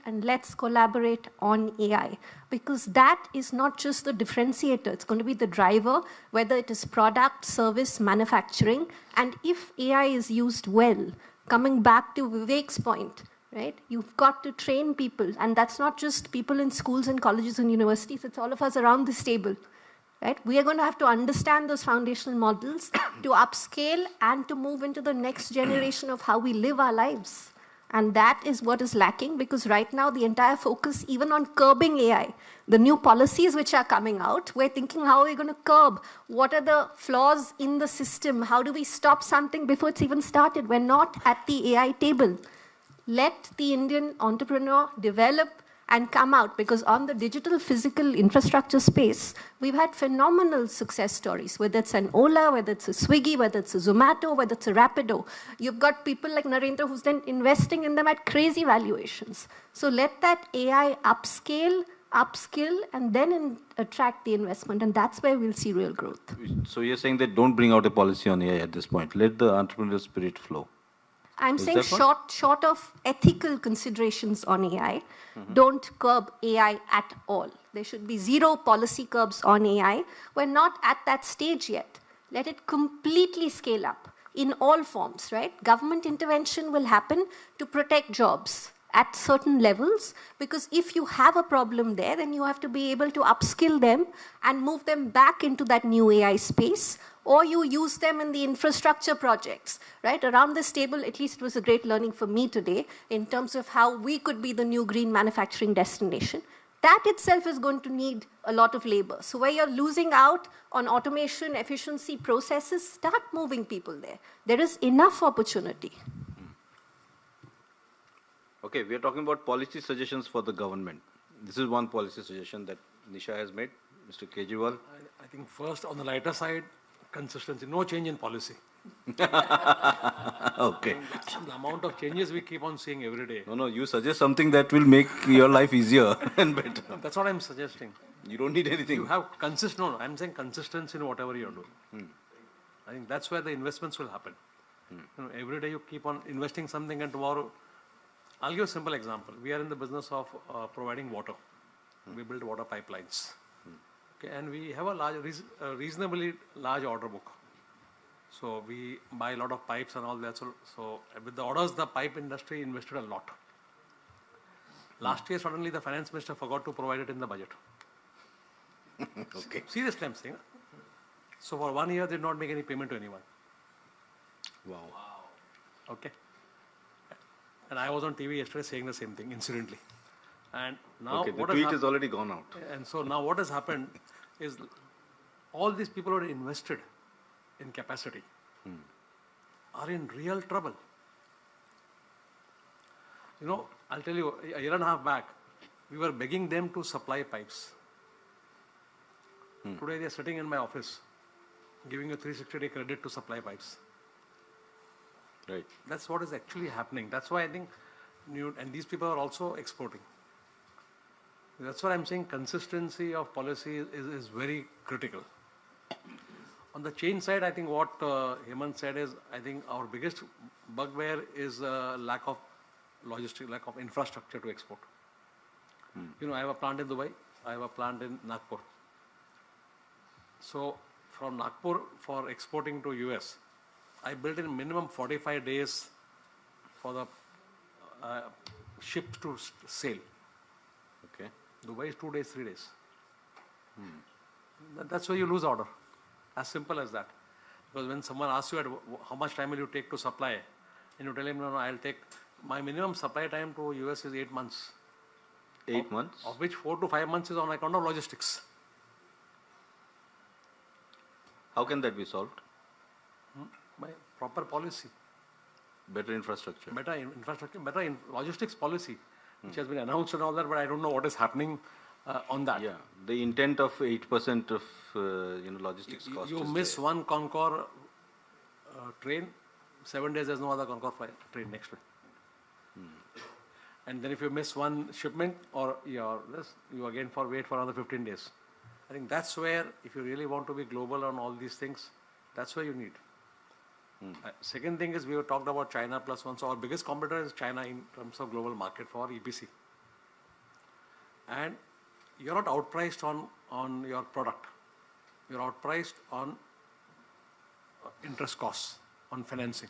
on AI. Because that is not just the differentiator, it's going to be the driver, whether it is product, service, manufacturing. And if AI is used well, coming back to Vivek's point, right? You've got to train people. And that's not just people in schools and colleges and universities, it's all of us around this table. Right? We are going to have to understand those foundational models to upscale and to move into the next generation of how we live our lives. And that is what is lacking, because right now the entire focus, even on curbing AI, the new policies which are coming out, we're thinking how are we going to curb? What are the flaws in the system? How do we stop something before it's even started? We're not at the AI table. Let the Indian entrepreneur develop and come out, because on the digital physical infrastructure space, we've had phenomenal success stories, whether it's an Ola, whether it's a Swiggy, whether it's a Zomato, whether it's a Rapido. You've got people like Narendra who's then investing in them at crazy valuations. So let that AI upscale, upskill, and then attract the investment, and that's where we'll see real growth. So you're saying that don't bring out a policy on AI at this point. Let the entrepreneurial spirit flow. I'm saying short of ethical considerations on AI, don't curb AI at all. There should be zero policy curbs on AI. We're not at that stage yet. Let it completely scale up in all forms, right? Government intervention will happen to protect jobs at certain levels, because if you have a problem there, then you have to be able to upskill them and move them back into that new AI space, or you use them in the infrastructure projects, right? Around this table, at least it was a great learning for me today in terms of how we could be the new green manufacturing destination. That itself is going to need a lot of labor. So where you're losing out on automation, efficiency, processes, start moving people there. There is enough opportunity. Okay, we are talking about policy suggestions for the government. This is one policy suggestion that Nisha has made. Mr. Kejriwal. I think first, on the lighter side, consistency. No change in policy. Okay. The amount of changes we keep on seeing every day. No, you suggest something that will make your life easier and better. That's what I'm suggesting. You don't need anything. You have I'm saying consistency in whatever you're doing. I think that's where the investments will happen. Every day you keep on investing something, and tomorrow, I'll give a simple example. We are in the business of providing water. We build water pipelines. Okay, and we have a reasonably large order book. So we buy a lot of pipes and all that. So with the orders, the pipe industry invested a lot. Last year, suddenly the finance minister forgot to provide it in the budget. Okay. Seriously, I'm saying. So for 1 year, they did not make any payment to anyone. Wow. Okay. And I was on TV yesterday saying the same thing, incidentally. And now the tweet has already gone out. And so now what has happened is all these people who are invested in capacity are in real trouble. You know, I'll tell you, a year and a half back, we were begging them to supply pipes. Today they're sitting in my office, giving you 360-day credit to supply pipes. Right. That's what is actually happening. That's why I think, and these people are also exporting. That's what I'm saying, consistency of policy is very critical. On the change side, I think what Hemant said is, I think our biggest bugbear is lack of logistics, lack of infrastructure to export. You know, I have a plant in Dubai, I have a plant in Nagpur. So from Nagpur for exporting to US, I built in minimum 45 days for the ship to sail. Okay. Dubai is 2 days, 3 days. That's where you lose order. As simple as that. Because when someone asks you how much time will you take to supply, and you tell him, no, I'll take, my minimum supply time to US is 8 months. 8 months? Of which 4 to 5 months is on account of logistics. How can that be solved? By proper policy. Better infrastructure. Better infrastructure, better logistics policy, which has been announced and all that, but I don't know what is happening on that. Yeah, the intent of 8% of logistics cost. You is miss there. one Concorde train, 7 days there's no other Concorde train next to it. And then if you miss one shipment or you again wait for another 15 days. I think that's where, if you really want to be global on all these things, that's where you need. Second thing is, we have talked about China plus one. So our biggest competitor is China in terms of global market for EPC. And you're not outpriced on your product. You're outpriced on interest costs, on financing.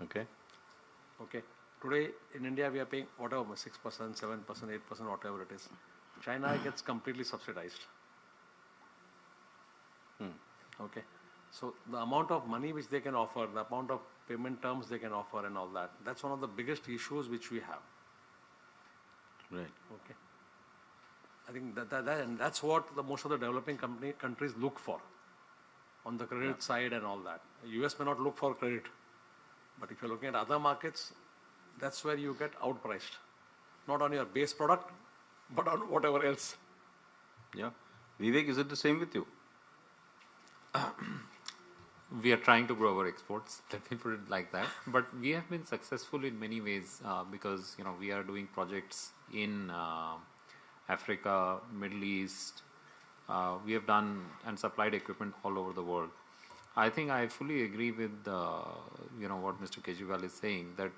Okay. Okay. Today in India we are paying whatever, 6%, 7%, 8%, whatever it is. China gets completely subsidized. Okay. So the amount of money which they can offer, the amount of payment terms they can offer and all that, that's one of the biggest issues which we have. Right. Okay. I think and that's what most of the developing countries look for on the credit side and all that. US may not look for credit, but if you're looking at other markets, that's where you get outpriced. Not on your base product, but on whatever else. Yeah. Vivek, is it the same with you? We are trying to grow our exports, let me put it like that. But we have been successful in many ways because we are doing projects in Africa, Middle East. We have done and supplied equipment all over the world. I think I fully agree with what Mr. Kejriwal is saying, that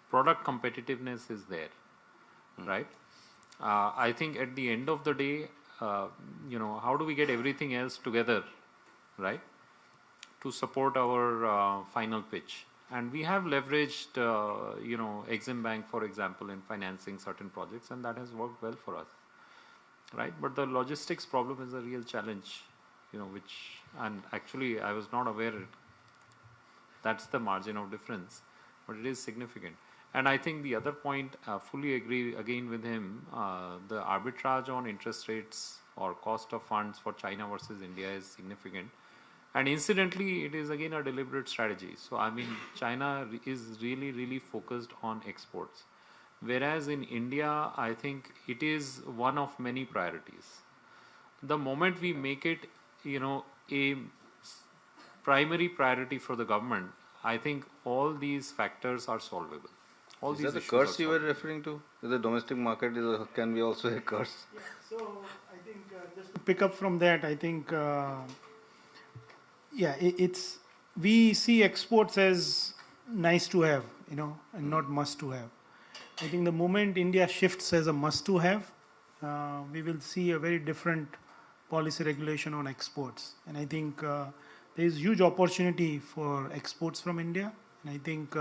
product competitiveness is there, right? I think at the end of the day, how do we get everything else together, right, to support our final pitch? And we have leveraged, Exim Bank, for example, in financing certain projects, and that has worked well for us, right? But the logistics problem is a real challenge, and actually I was not aware that's the margin of difference, but it is significant. And I think the other point, fully agree again with him, the arbitrage on interest rates or cost of funds for China versus India is significant. And incidentally, it is again a deliberate strategy. So, I mean, China is really, really focused on exports. Whereas in India, I think it is one of many priorities. The moment we make it, a primary priority for the government, I think all these factors are solvable. All Is these that the issues curse are you were solvable. referring to? The domestic market can be also a curse. Yeah, so I think just to pick up from that, I think, we see exports as nice to have, and not must to have. I think the moment India shifts as a must to have, we will see a very different policy regulation on exports. And I think there is huge opportunity for exports from India. And I think,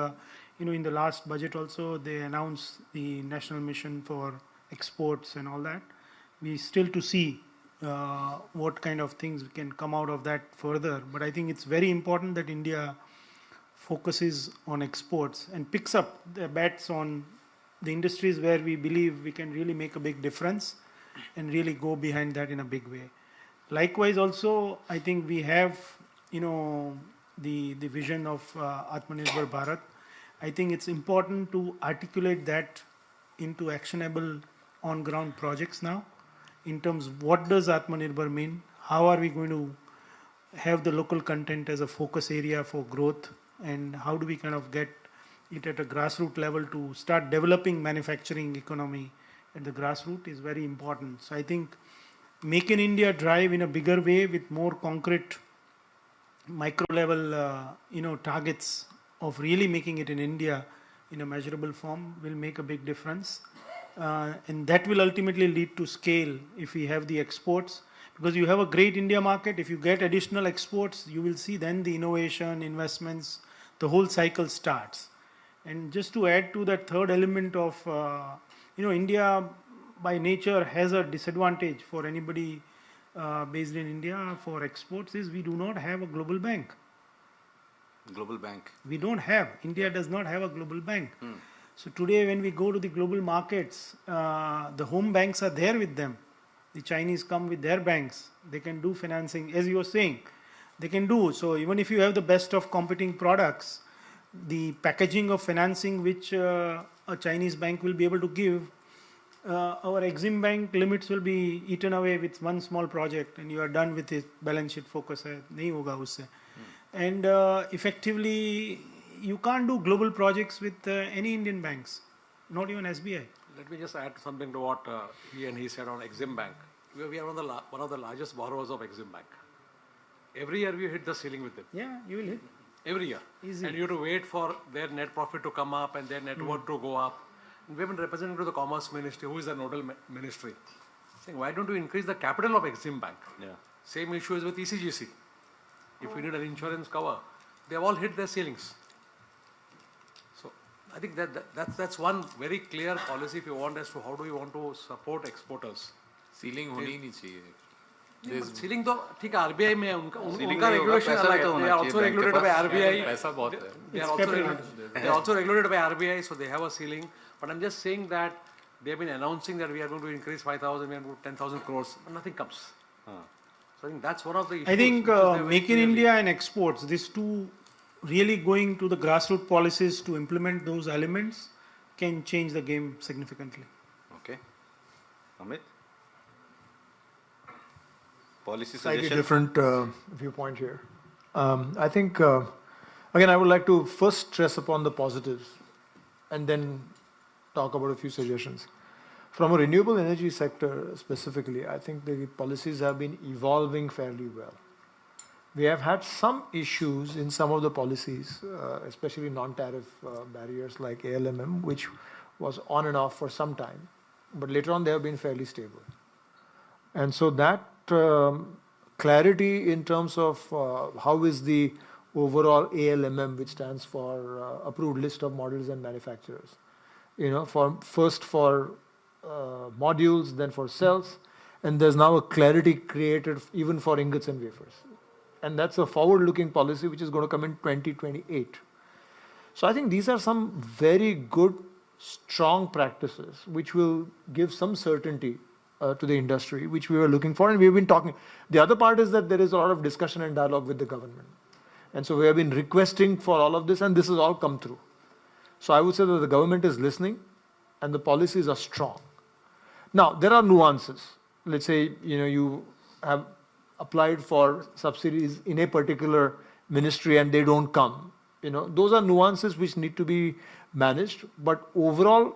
in the last budget also, they announced the national mission for exports and all that. We still to see what kind of things can come out of that further. But I think it's very important that India focuses on exports and picks up the bets on the industries where we believe we can really make a big difference and really go behind that in a big way. Likewise, also, I think we have, the vision of Atmanirbhar Bharat. I think it's important to articulate that into actionable on-ground projects now, in terms of what does Atmanirbhar mean, how are we going to have the local content as a focus area for growth, and how do we kind of get it at a grassroots level to start developing manufacturing economy at the grassroots is very important. So I think Make in India drive in a bigger way with more concrete micro level targets of really making it in India in a measurable form will make a big difference. And that will ultimately lead to scale if we have the exports. Because you have a great India market, if you get additional exports, you will see then the innovation, investments, the whole cycle starts. And just to add to that third element of, India by nature has a disadvantage for anybody based in India for exports is we do not have a global bank. Global bank. We don't have. India does not have a global bank. So today when we go to the global markets, the home banks are there with them. The Chinese come with their banks. They can do financing, as you were saying. They can do. So even if you have the best of competing products, the packaging of financing which a Chinese bank will be able to give, our Exim Bank limits will be eaten away with one small project and you are done with it. Balance sheet focus hai, nahi hoga usse. And effectively, you can't do global projects with any Indian banks, not even SBI. Let me just add something to what he said on Exim Bank. We are one of the largest borrowers of Exim Bank. Every year we hit the ceiling with it. Yeah, you will hit. Every year. Easy. And you have to wait for their net profit to come up and their net worth to go up. And we have been representing to the Commerce Ministry, who is the nodal ministry, saying, why don't you increase the capital of Exim Bank? Yeah. Same issue is with ECGC. If you need an insurance cover, they have all hit their ceilings. So I think that's one very clear policy if you want as to how do we want to support exporters. Ceiling होनी ही नहीं चाहिए. Ceiling तो ठीक है RBI में है उनका नहीं होगा, regulation पैसा भी अलग तो है. होना They are चाहिए also बैंक के regulated by पास. RBI. पैसा बहुत है. They are also regulated by RBI, so they have a ceiling. But I'm just saying that they have been announcing that we are going to increase 5,000, we are going to 10,000 crores, but nothing comes. So I think that's one of the issues. I think which is there very Make in clearly. India and exports, these two really going to the grassroots policies to implement those elements can change the game significantly. Okay. Amit? Policy Slightly suggestion? different viewpoint here. I think, again, I would like to first stress upon the positives and then talk about a few suggestions. From a renewable energy sector specifically, I think the policies have been evolving fairly well. We have had some issues in some of the policies, especially non-tariff barriers like ALMM, which was on and off for some time, but later on they have been fairly stable. And so that clarity in terms of how is the overall ALMM, which stands for Approved List of Models and Manufacturers, for modules, then for cells, and there's now a clarity created even for ingots and wafers. And that's a forward-looking policy which is going to come in 2028. So I think these are some very good, strong practices which will give some certainty to the industry, which we were looking for, and we've been talking. The other part is that there is a lot of discussion and dialogue with the government. And so we have been requesting for all of this, and this has all come through. So I would say that the government is listening, and the policies are strong. Now, there are nuances. Let's say, you have applied for subsidies in a particular ministry and they don't come. Those are nuances which need to be managed. But overall,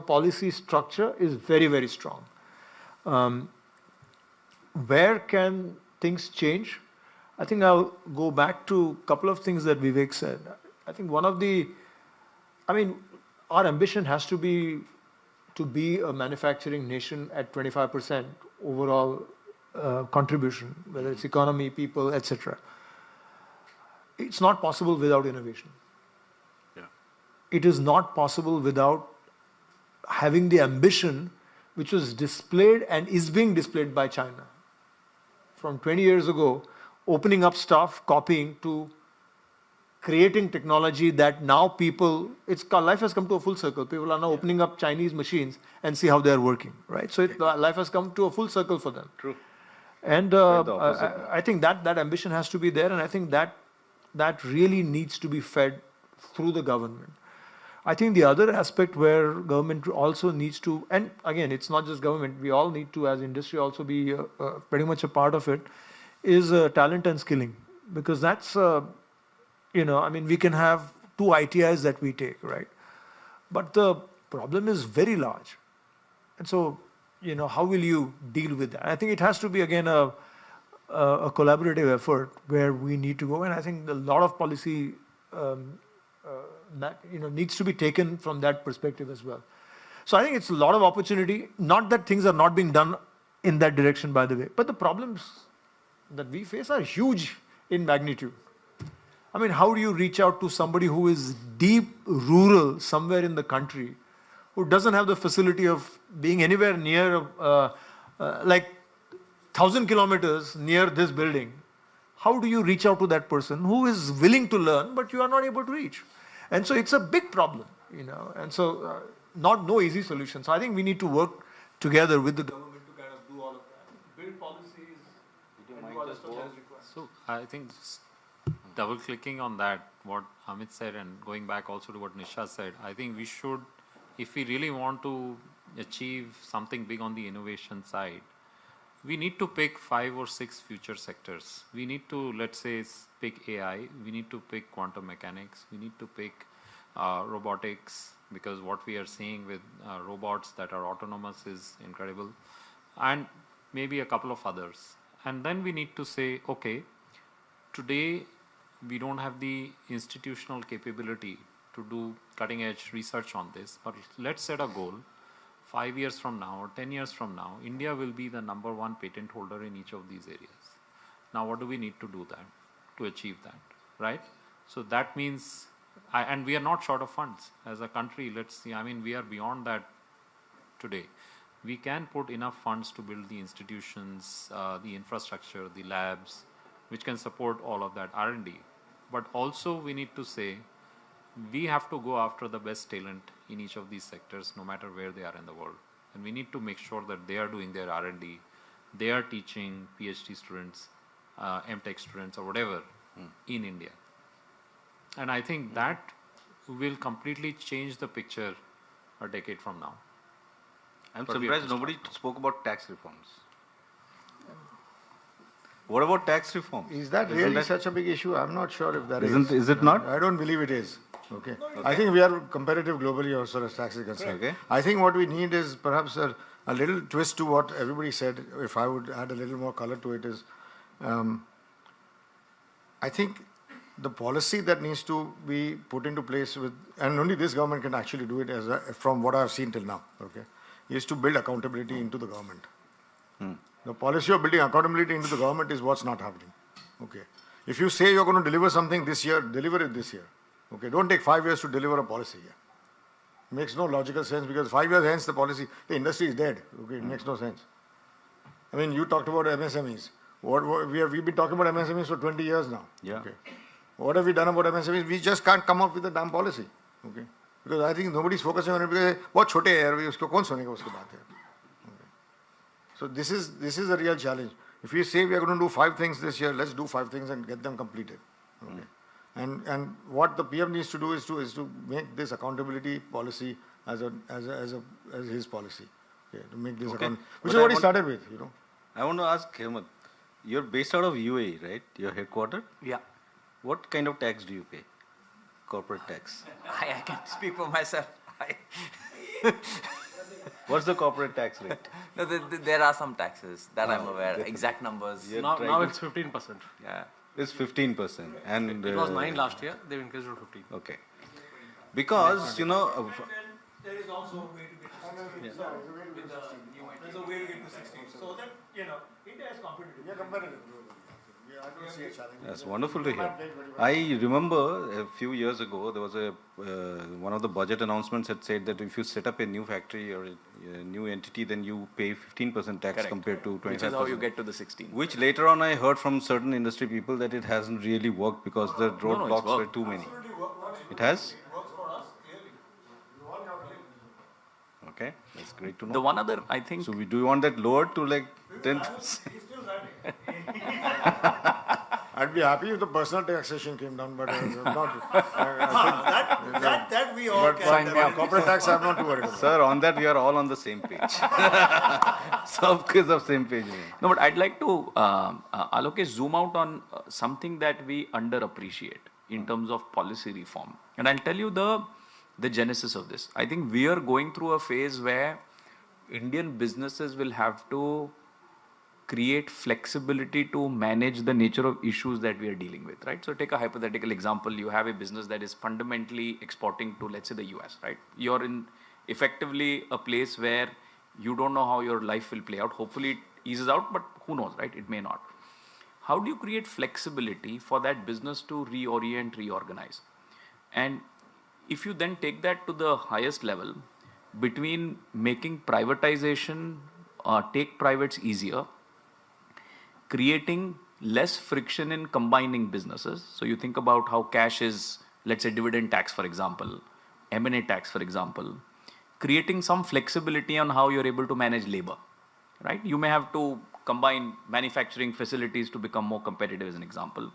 policy structure is very, very strong. Where can things change? I think I'll go back to a couple of things that Vivek said. I think our ambition has to be a manufacturing nation at 25% overall contribution, whether it's economy, people, etc. It's not possible without innovation. Yeah. It is not possible without having the ambition which was displayed and is being displayed by China. From 20 years ago, opening up stuff, copying, to creating technology that now life has come to a full circle. People are now opening up Chinese machines and see how they're working, right? So life has come to a full circle for them. True. And Quite the opposite. I think that ambition has to be there, and I think that really needs to be fed through the government. I think the other aspect where government also needs to, and again, it's not just government, we all need to, as industry, also be pretty much a part of it, is talent and skilling. Because that's, I mean, we can have 2 ITIs that we take, right? But the problem is very large. And so, how will you deal with that? I think it has to be, again, a collaborative effort where we need to go. And I think a lot of policy that needs to be taken from that perspective as well. So I think it's a lot of opportunity. Not that things are not being done in that direction, by the way, but the problems that we face are huge in magnitude. I mean, how do you reach out to somebody who is deep rural somewhere in the country, who doesn't have the facility of being anywhere near, like 1,000 kilometers near this building? How do you reach out to that person who is willing to learn, but you are not able to reach? And so it's a big problem, and so no easy solution. So I think we need to work together with the government to kind of do all of that, build policies, and do all the stuff that is required. So I think just double clicking on that, what Amit said, and going back also to what Nisha said, I think we should, if we really want to achieve something big on the innovation side, we need to pick 5 or 6 future sectors. We need to, let's say, pick AI. We need to pick quantum mechanics. We need to pick robotics, because what we are seeing with robots that are autonomous is incredible. And maybe a couple of others. And then we need to say, okay, today we don't have the institutional capability to do cutting edge research on this, but let's set a goal. 5 years from now or 10 years from now, India will be the #1 patent holder in each of these areas. Now, what do we need to do that to achieve that, right? So that means, and we are not short of funds as a country. Let's see, I mean, we are beyond that today. We can put enough funds to build the institutions, the infrastructure, the labs, which can support all of that R&D. But also we need to say, we have to go after the best talent in each of these sectors, no matter where they are in the world. And we need to make sure that they are doing their R&D, they are teaching PhD students, MTech students or whatever in India. And I think that will completely change the picture a decade from now. I'm surprised nobody spoke about tax reforms. What about tax reforms? Is that really such a big issue? I'm not sure if that Is it not? I don't believe it is. Okay. I think we are competitive globally also as tax is concerned. Okay. I think what we need is perhaps a little twist to what everybody said. If I would add a little more color to it is, I think the policy that needs to be put into place with, and only this government can actually do it from what I've seen till now, okay, is to build accountability into the government. The policy of building accountability into the government is what's not happening. Okay. If you say you're going to deliver something this year, deliver it this year. Okay. Don't take 5 years to deliver a policy here. It makes no logical sense because 5 years hence the industry is dead. Okay. It makes no sense. I mean, you talked about MSMEs. We've been talking about MSMEs for 20 years now. Yeah. Okay. What have we done about MSMEs? We just can't come up with a damn policy. Okay. Because I think nobody's focusing on it because बहुत छोटे हैं यार उसको कौन सुनेगा उसकी बात है. So this is a real challenge. If we say we are going to do 5 things this year, let's do 5 things and get them completed. Okay. And what the PM needs to do is to make this accountability policy as his policy. Okay, to make this which is what he started with, I want to ask Hemant, you're based out of UAE, right? Your headquarters? Yeah. What kind of tax do you pay? Corporate tax. I can speak for myself. What's the corporate tax rate? No, there are some taxes that I'm aware. Exact numbers. Now it's 15%. Yeah. It's 15%. And it was 9 last year. They've increased to 15. Okay. Because, there is also a way to get to 16. There's a way to get to 16. So that, India is competitive. We are competitive. I don't see a challenge. That's wonderful to hear. I remember a few years ago, there was one of the budget announcements had said that if you set up a new factory or a new entity, then you pay 15% tax compared to 25%. Which is how you get to the 16. Which later on I heard from certain industry people that it hasn't really worked because the roadblocks were too many. It has? It works for us, clearly. Okay, that's great to know. The one other, I think... So do you want that lowered to like 10%? He's still writing. I'd be happy if the personal taxation came down, but not. That we all But can. corporate tax, I'm not too worried about. Sir, on that we are all on the same page. Sabke same page. No, but I'd like to, Alok, zoom out on something that we underappreciate in terms of policy reform. And I'll tell you the genesis of this. I think we are going through a phase where Indian businesses will have to create flexibility to manage the nature of issues that we are dealing with, right? So take a hypothetical example. You have a business that is fundamentally exporting to, let's say, the US, right? You're in effectively a place where you don't know how your life will play out. Hopefully it eases out, but who knows, right? It may not. How do you create flexibility for that business to reorient, reorganize? And if you then take that to the highest level, between making privatization, take privates easier, creating less friction in combining businesses. So you think about how cash is, let's say, dividend tax, for example, M&A tax, for example, creating some flexibility on how you're able to manage labor, right? You may have to combine manufacturing facilities to become more competitive, as an example.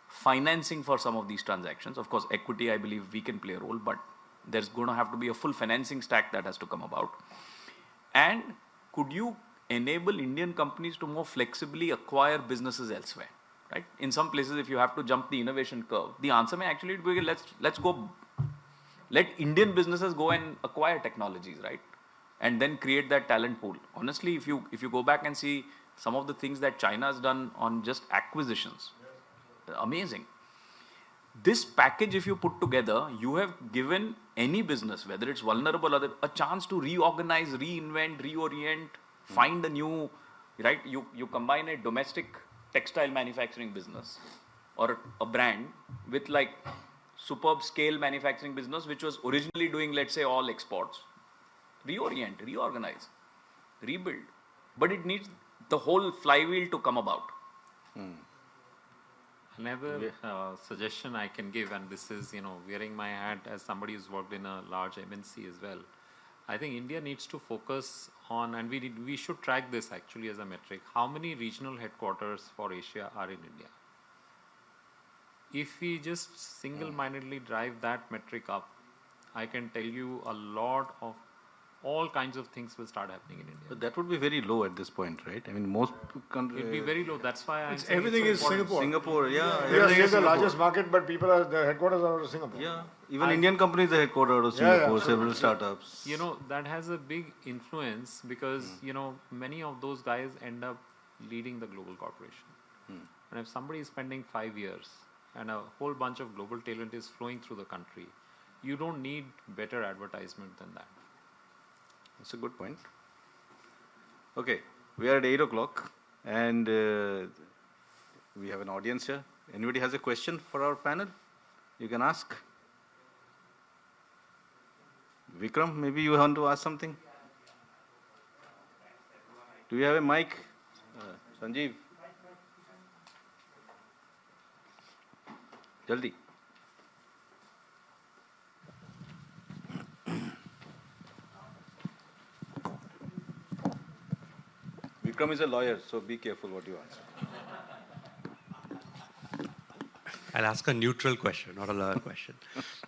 Financing for some of these transactions. Of course, equity, I believe we can play a role, but there's going to have to be a full financing stack that has to come about. And could you enable Indian companies to more flexibly acquire businesses elsewhere, right? In some places, if you have to jump the innovation curve, the answer may actually be, let's go, let Indian businesses go and acquire technologies, right? And then create that talent pool. Honestly, if you go back and see some of the things that China has done on just acquisitions, amazing. This package, if you put together, you have given any business, whether it's vulnerable or a chance to reorganize, reinvent, reorient, find a new, right? You combine a domestic textile manufacturing business or a brand with like superb scale manufacturing business, which was originally doing, let's say, all exports. Reorient, reorganize, rebuild. But it needs the whole flywheel to come about. Another suggestion I can give, and this is, wearing my hat as somebody who's worked in a large MNC as well. I think India needs to focus on, and we should track this actually as a metric, how many regional headquarters for Asia are in India. If we just single-mindedly drive that metric up, I can tell you a lot of all kinds of things will start happening in India. But that would be very low at this point, right? I mean, most countries. It'd be very low. That's why I'm saying Everything is Singapore. Singapore, yeah. We are still the largest market, but the headquarters are out of Singapore. Yeah. Even Indian companies are headquartered out of Singapore, several startups. That has a big influence because, many of those guys end up leading the global corporation. And if somebody is spending 5 years and a whole bunch of global talent is flowing through the country, you don't need better advertisement than that. That's a good point. Okay, we are at 8 o'clock and we have an audience here. Anybody has a question for our panel? You can ask. Vikram, maybe you want to ask something? Do you have a mic? Sanjeev? Jaldi. Vikram is a lawyer, so be careful what you answer. I'll ask a neutral question, not a lawyer question.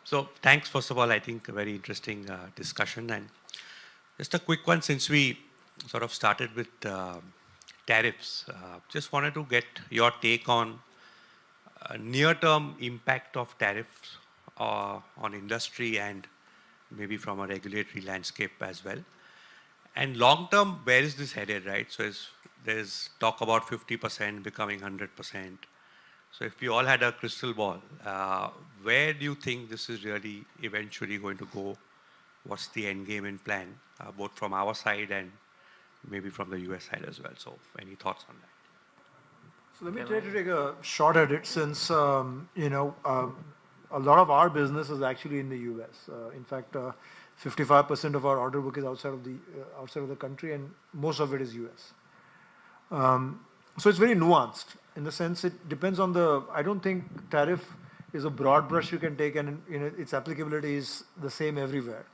So thanks, first of all, I think a very interesting discussion. And just a quick one, since we sort of started with tariffs, just wanted to get your take on near-term impact of tariffs on industry and maybe from a regulatory landscape as well. And long term, where is this headed, right? So there's talk about 50% becoming 100%. So if we all had a crystal ball, where do you think this is really eventually going to go? What's the end game and plan, both from our side and maybe from the US side as well? So any thoughts on that? So let me try to take a shot at it since, a lot of our business is actually in the US. In fact, 55% of our order book is outside of the country, and most of it is US. So it's very nuanced in the sense it depends on I don't think tariff is a broad brush you can take and its applicability is the same everywhere.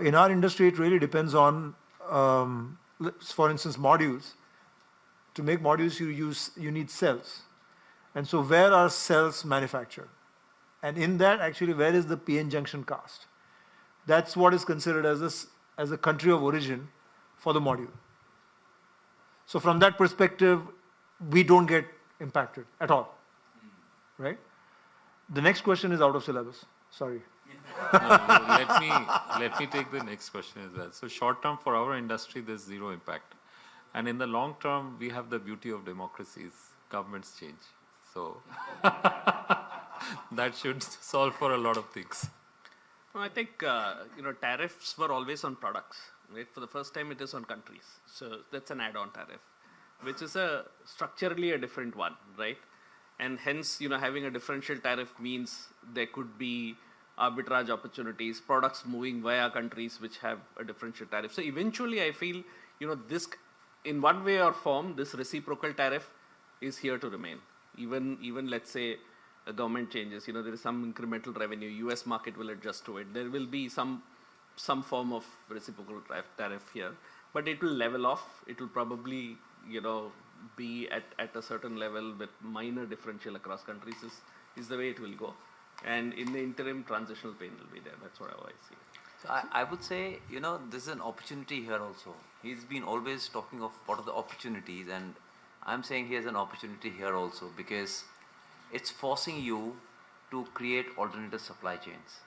In our industry, it really depends on, for instance, modules. To make modules, you need cells. And so where are cells manufactured? And in that, actually, where is the PN junction cast? That's what is considered as a country of origin for the module. So from that perspective, we don't get impacted at all, right? The next question is out of syllabus. Sorry. Let me take the next question as well. So short term for our industry, there's zero impact. And in the long term, we have the beauty of democracies. Governments change. So that should solve for a lot of things. No, I think, tariffs were always on products, right? For the first time, it is on countries. So that's an add-on tariff, which is structurally a different one, right? And hence, having a differential tariff means there could be arbitrage opportunities, products moving via countries which have a differential tariff. So eventually, I feel, this, in one way or form, this reciprocal tariff is here to remain. Even let's say the government changes, there is some incremental revenue, US market will adjust to it. There will be some form of reciprocal tariff here, but it will level off. It will probably, be at a certain level with minor differential across countries is the way it will go. And in the interim, transitional pain will be there. That's what I see. So I would say, this is an opportunity here also. He's been always talking of what are the opportunities, and I'm saying he has an opportunity here also, because it's forcing you to create alternative supply chains.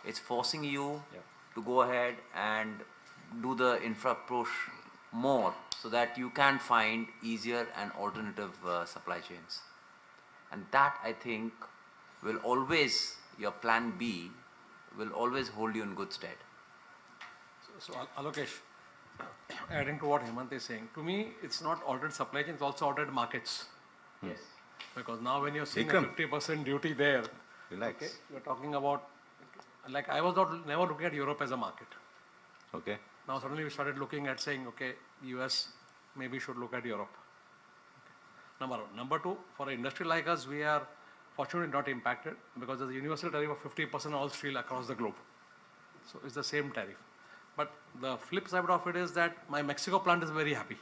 It's forcing you to go ahead and do the infra push more so that you can find easier and alternative supply chains. And that, I think, will always, your plan B will always hold you in good stead. So Alokesh, adding to what Hemant is saying, to me, it's not altered supply chain, it's also altered markets. Yes. Because now when you're seeing Vikram. a 50% duty there, Relax. okay, you're talking about, like I was never looking at Europe as a market. Okay. Now suddenly we started looking at saying, okay, US maybe should look at Europe. Okay. Number one. Number two, for an industry like us, we are fortunately not impacted because there's a universal tariff of 50% all steel across the globe. So it's the same tariff. But the flip side of it is that my Mexico plant is very happy.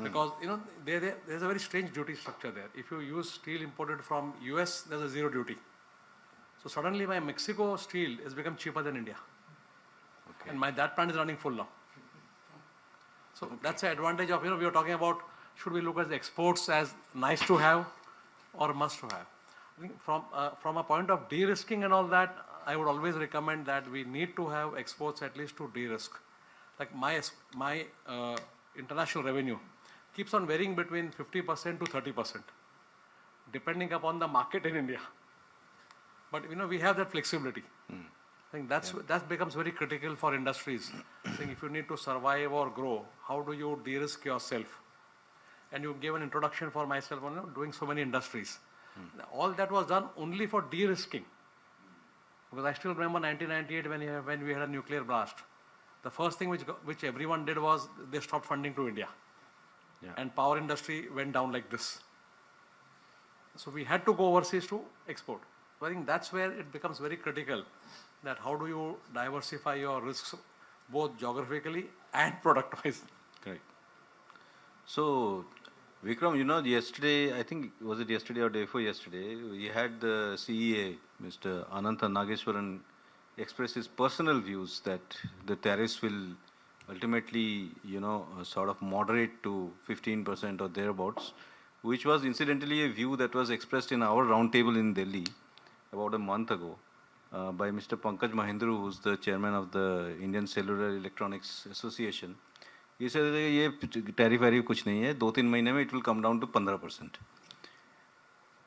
Because, there's a very strange duty structure there. If you use steel imported from US, there's a zero duty. So suddenly my Mexico steel has become cheaper than India. Okay. And that plant is running full now. So that's the advantage of, we were talking about, should we look at the exports as nice to have or must to have? I think from a point of de-risking and all that, I would always recommend that we need to have exports at least to de-risk. Like my international revenue keeps on varying between 50% to 30%, depending upon the market in India. But we have that flexibility. I think that becomes very critical for industries. I think if you need to survive or grow, how do you de-risk yourself? And you gave an introduction for myself on doing so many industries. All that was done only for de-risking. Because I still remember 1998 when we had a nuclear blast. The first thing which everyone did was they stopped funding to India. Yeah. And power industry went down like this. So we had to go overseas to export. So I think that's where it becomes very critical that how do you diversify your risks both geographically and product-wise. Correct. So, Vikram, yesterday, I think, was it yesterday or day before yesterday, we had the CEA, Mr. Anantha Nageswaran, express his personal views that the tariffs will ultimately, sort of moderate to 15% or thereabouts, which was incidentally a view that was expressed in our roundtable in Delhi about a month ago by Mr. Pankaj Mahindra, who's the chairman of the Indian Cellular Electronics Association. He said that ये tariff कुछ नहीं है, 2-3 महीने में it will come down to 15%.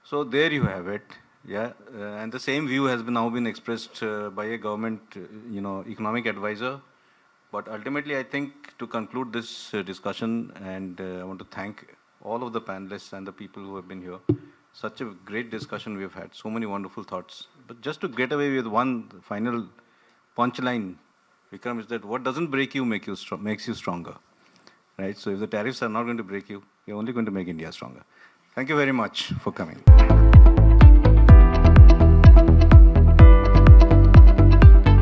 So there you have it. Yeah, and the same view has now been expressed by a government, economic advisor. But ultimately, I think to conclude this discussion, and I want to thank all of the panelists and the people who have been here. Such a great discussion we've had, so many wonderful thoughts. But just to get away with one final punchline, Vikram, is that what doesn't break you makes you stronger. Right? So if the tariffs are not going to break you, you're only going to make India stronger. Thank you very much for coming.